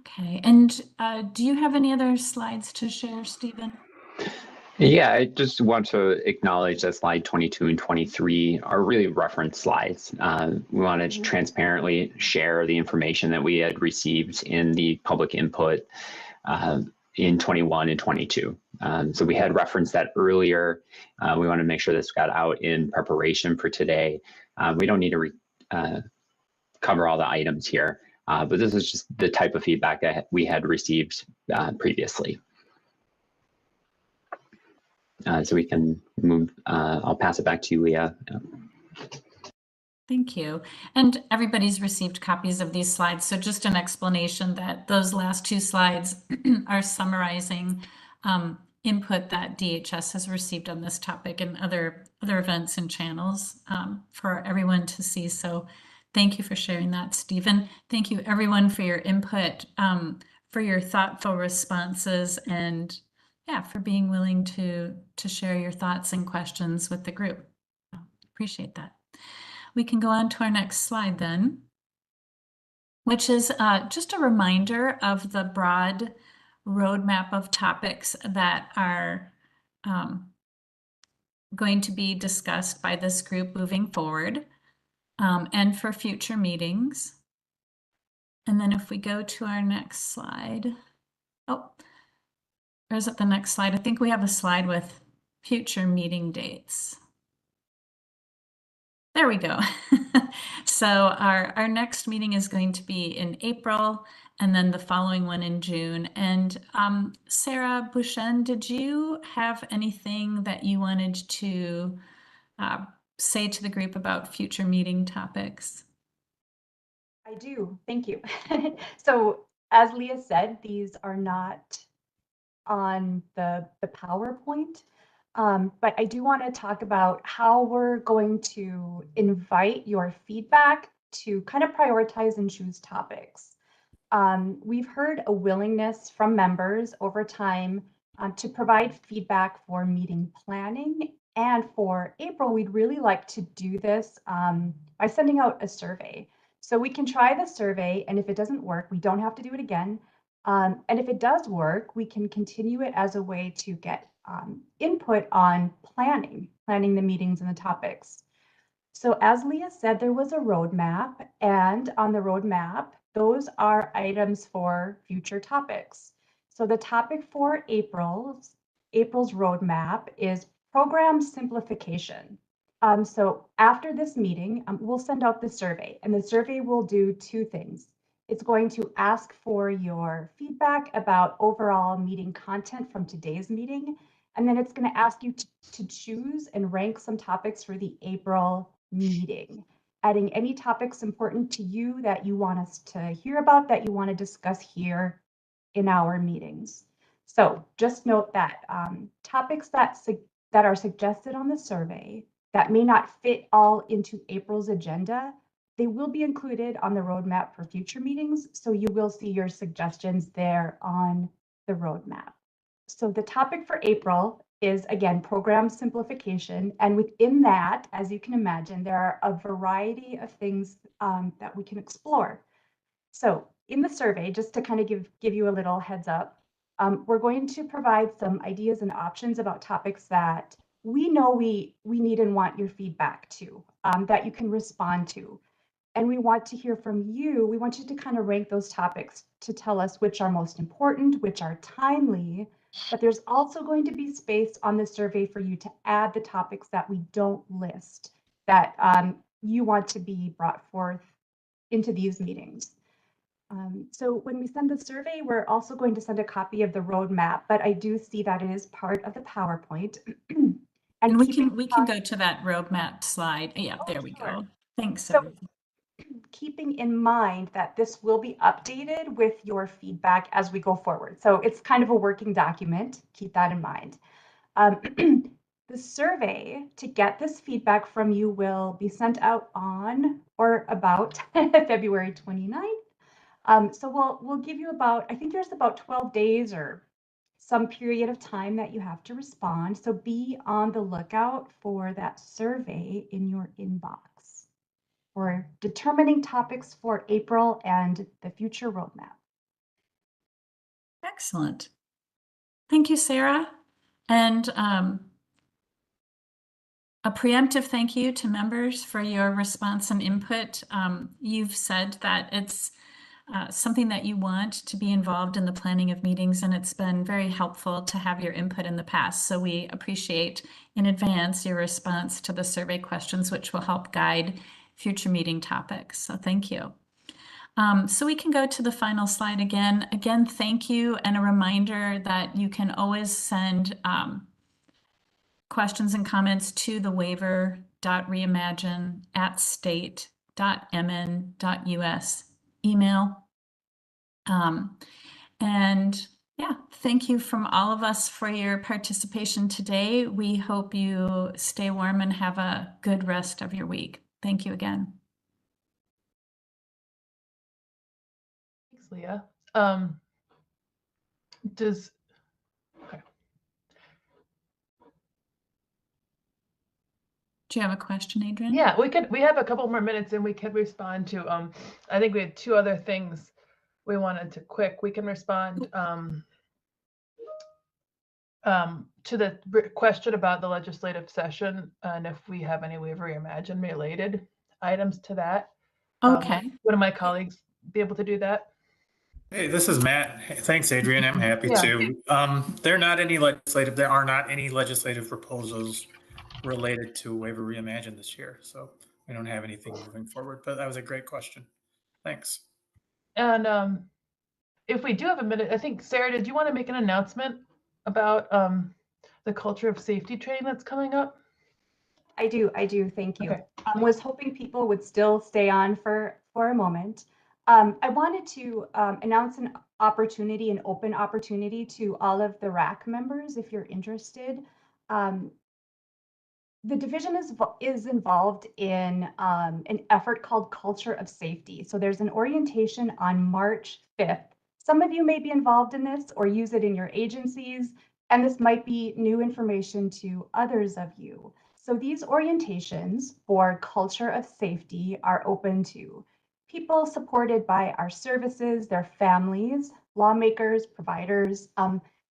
Okay, and do you have any other slides to share, Stephen? Yeah, I just want to acknowledge that slide 22 and 23 are really reference slides. We wanted to transparently share the information that we had received in the public input in 21 and 22. So we had referenced that earlier. We want to make sure this got out in preparation for today. We don't need to cover all the items here, but this is just the type of feedback that we had received previously. So we can move, I'll pass it back to you, Leah. Thank you. And everybody's received copies of these slides. So just an explanation that those last two slides are summarizing input that DHS has received on this topic and other events and channels for everyone to see. So thank you for sharing that, Stephen. Thank you everyone for your input, for your thoughtful responses, and yeah, for being willing to share your thoughts and questions with the group. Appreciate that. We can go on to our next slide then, which is just a reminder of the broad roadmap of topics that are going to be discussed by this group moving forward and for future meetings. And then if we go to our next slide, oh, or is it the next slide? I think we have a slide with future meeting dates. There we go. So our next meeting is going to be in April, and then the following one in June. And Sarah Bouchen, did you have anything that you wanted to say to the group about future meeting topics? I do, thank you. So as Leah said, these are not on the PowerPoint, but I do want to talk about how we're going to invite your feedback to kind of prioritize and choose topics. We've heard a willingness from members over time to provide feedback for meeting planning, and for April, we'd really like to do this by sending out a survey. So we can try the survey, and if it doesn't work, we don't have to do it again. And if it does work, we can continue it as a way to get input on planning the meetings and the topics. So as Leah said, there was a roadmap, and on the roadmap, those are items for future topics. So the topic for April's roadmap is program simplification. So after this meeting, we'll send out the survey, and the survey will do two things. It's going to ask for your feedback about overall meeting content from today's meeting, and then it's going to ask you to choose and rank some topics for the April meeting, adding any topics important to you that you want us to hear about, that you want to discuss here in our meetings. So just note that topics that are suggested on the survey that may not fit all into April's agenda, they will be included on the roadmap for future meetings. So you will see your suggestions there on the roadmap. So the topic for April is, again, program simplification. And within that, as you can imagine, there are a variety of things that we can explore. So in the survey, just to kind of give you a little heads up, we're going to provide some ideas and options about topics that we know we need and want your feedback to, that you can respond to. And we want to hear from you. We want you to kind of rank those topics to tell us which are most important, which are timely. But there's also going to be space on the survey for you to add the topics that we don't list, that you want to be brought forth into these meetings. So when we send the survey, we're also going to send a copy of the roadmap, but I do see that it is part of the PowerPoint. And we can go to that roadmap slide. Yeah, there we go. Thanks. So keeping in mind that this will be updated with your feedback as we go forward. So it's kind of a working document. Keep that in mind. The survey to get this feedback from you will be sent out on or about February 29th. So we'll give you about, I think there's about 12 days or some period of time that you have to respond. So be on the lookout for that survey in your inbox for determining topics for April and the future roadmap. Excellent. Thank you, Sarah. And a preemptive thank you to members for your response and input. You've said that it's something that you want to be involved in the planning of meetings, and it's been very helpful to have your input in the past. So we appreciate in advance your response to the survey questions, which will help guide future meeting topics. So thank you. So we can go to the final slide again. Again, thank you, and a reminder that you can always send questions and comments to the waiver.reimagine@state.mn.us email. And yeah, thank you from all of us for your participation today. We hope you stay warm and have a good rest of your week. Thank you again. Thanks, Leah. Do you have a question, Adrian? Yeah, we have a couple more minutes and we could respond to, I think we had two other things we wanted to we can respond to the question about the legislative session and if we have any Waiver Reimagine related items to that. Okay. Would my colleagues be able to do that? Hey, this is Matt. Hey, thanks, Adrian. I'm happy Yeah. to. There are not any legislative proposals related to Waiver Reimagine this year, so we don't have anything moving forward. But that was a great question. Thanks. And if we do have a minute, I think Sarah, did you want to make an announcement about the culture of safety training that's coming up? I do. Thank you. Okay. Was hoping people would still stay on for a moment. I wanted to announce an open opportunity to all of the RAC members if you're interested. The division is involved in an effort called Culture of Safety. So there's an orientation on March 5th. Some of you may be involved in this or use it in your agencies, and this might be new information to others of you. So these orientations for Culture of Safety are open to people supported by our services, their families, lawmakers, providers,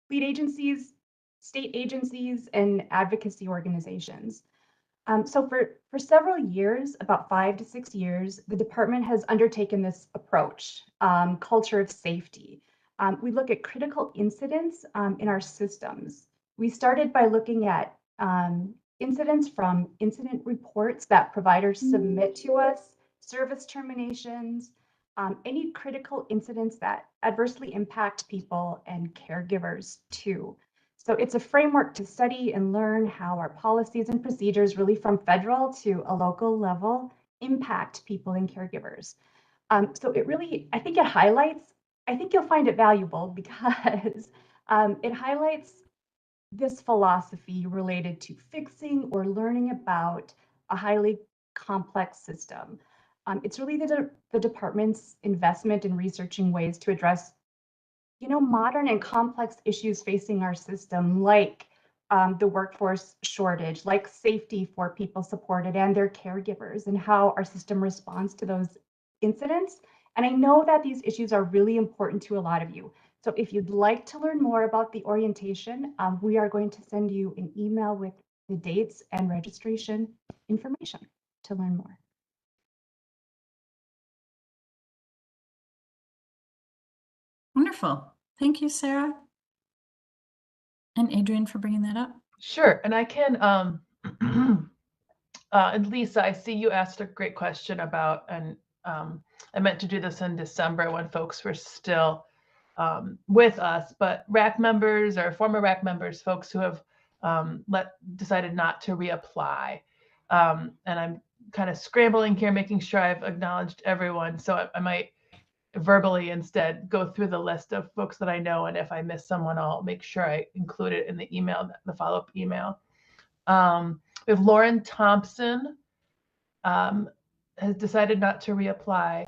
lead agencies, state agencies, and advocacy organizations. So for several years, about 5 to 6 years, the department has undertaken this approach, culture of safety. We look at critical incidents in our systems. We started by looking at incidents from incident reports that providers submit to us, service terminations, any critical incidents that adversely impact people and caregivers too. So it's a framework to study and learn how our policies and procedures, really from federal to a local level, impact people and caregivers. So it really, I think you'll find it valuable because it highlights this philosophy related to fixing or learning about a highly complex system. It's really the department's investment in researching ways to address modern and complex issues facing our system, like the workforce shortage, like safety for people supported and their caregivers, and how our system responds to those incidents. And I know that these issues are really important to a lot of you. So if you'd like to learn more about the orientation, we are going to send you an email with the dates and registration information to learn more. Wonderful. Thank you, Sarah. And Adrian for bringing that up. Sure, and I can, and Lisa, I see you asked a great question about, and I meant to do this in December when folks were still with us, but RAC members or former RAC members, folks who have decided not to reapply. And I'm kind of scrambling here, making sure I've acknowledged everyone. So I might verbally instead go through the list of folks that I know, and if I miss someone, I'll make sure I include it in the email, the follow-up email. We have Lauren Thompson has decided not to reapply.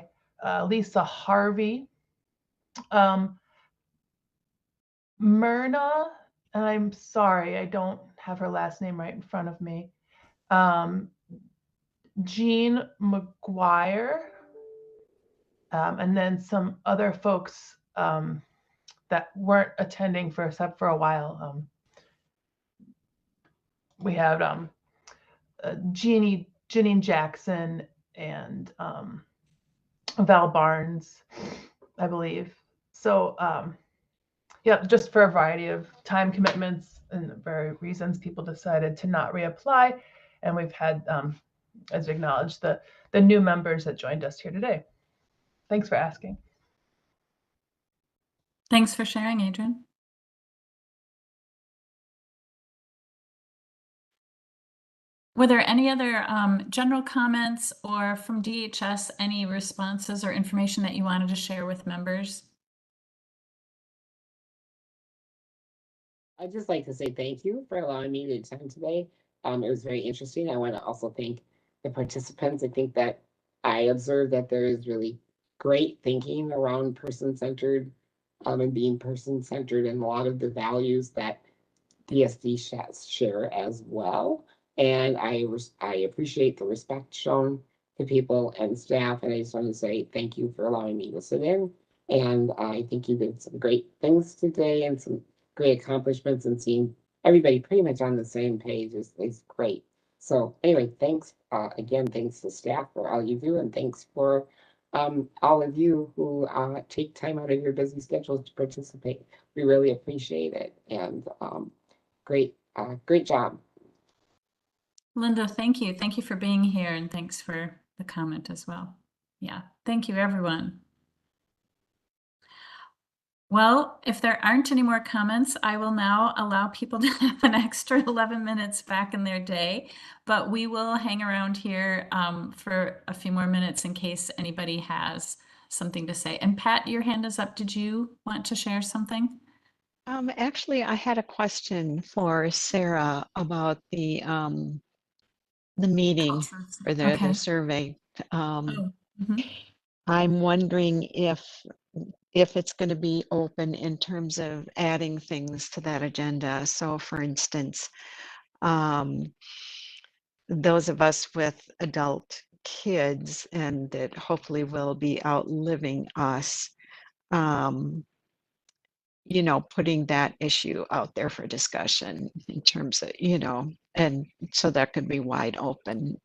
Lisa Harvey, Myrna, and I'm sorry, I don't have her last name right in front of me. Jean McGuire, and then some other folks that weren't attending for a while. We had Jeanine Jackson and Val Barnes, I believe. So yeah, just for a variety of time commitments and very reasons, people decided to not reapply. And we've had, as acknowledged, the new members that joined us here today. Thanks for asking. Thanks for sharing, Adrian. Were there any other general comments, or from DHS, any responses or information that you wanted to share with members? I'd just like to say thank you for allowing me to attend today. It was very interesting. I want to also thank the participants. I think that I observed that there is really great thinking around person-centered and being person-centered, and a lot of the values that DSD share as well. And I appreciate the respect shown to people and staff. And I just want to say thank you for allowing me to sit in. And I think you did some great things today and some great accomplishments, and seeing everybody pretty much on the same page is great. So anyway, thanks again, thanks to staff for all you do, and thanks for all of you who take time out of your busy schedules to participate. We really appreciate it, and great job. Linda, thank you. Thank you for being here, and thanks for the comment as well. Yeah, thank you, everyone. Well, if there aren't any more comments, I will now allow people to have an extra 11 minutes back in their day, but we will hang around here for a few more minutes in case anybody has something to say. And Pat, your hand is up. Did you want to share something? Actually, I had a question for Sarah about the meeting or the survey. I'm wondering if it's going to be open in terms of adding things to that agenda. So for instance, those of us with adult kids and that hopefully will be outliving us, you know, putting that issue out there for discussion in terms of, you know, and so that could be wide open.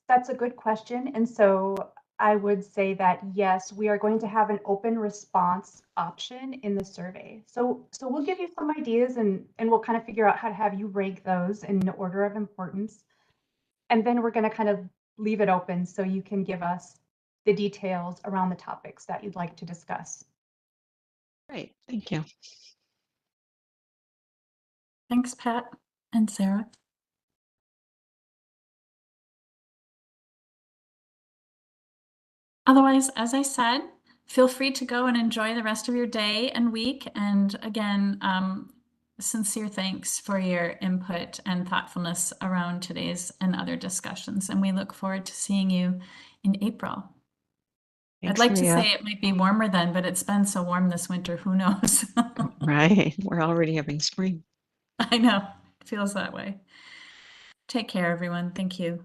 That's a good question. And so I would say that, yes, we are going to have an open response option in the survey. So we'll give you some ideas, and we'll kind of figure out how to have you rank those in order of importance. And then we're going to kind of leave it open so you can give us the details around the topics that you'd like to discuss. Great, thank you. Thanks, Pat and Sarah. Otherwise, as I said, feel free to go and enjoy the rest of your day and week. And again, sincere thanks for your input and thoughtfulness around today's and other discussions. And we look forward to seeing you in April. I'd Thanks, like to Leah. say it might be warmer then, but it's been so warm this winter, who knows? Right. We're already having spring. I know, it feels that way. Take care, everyone. Thank you.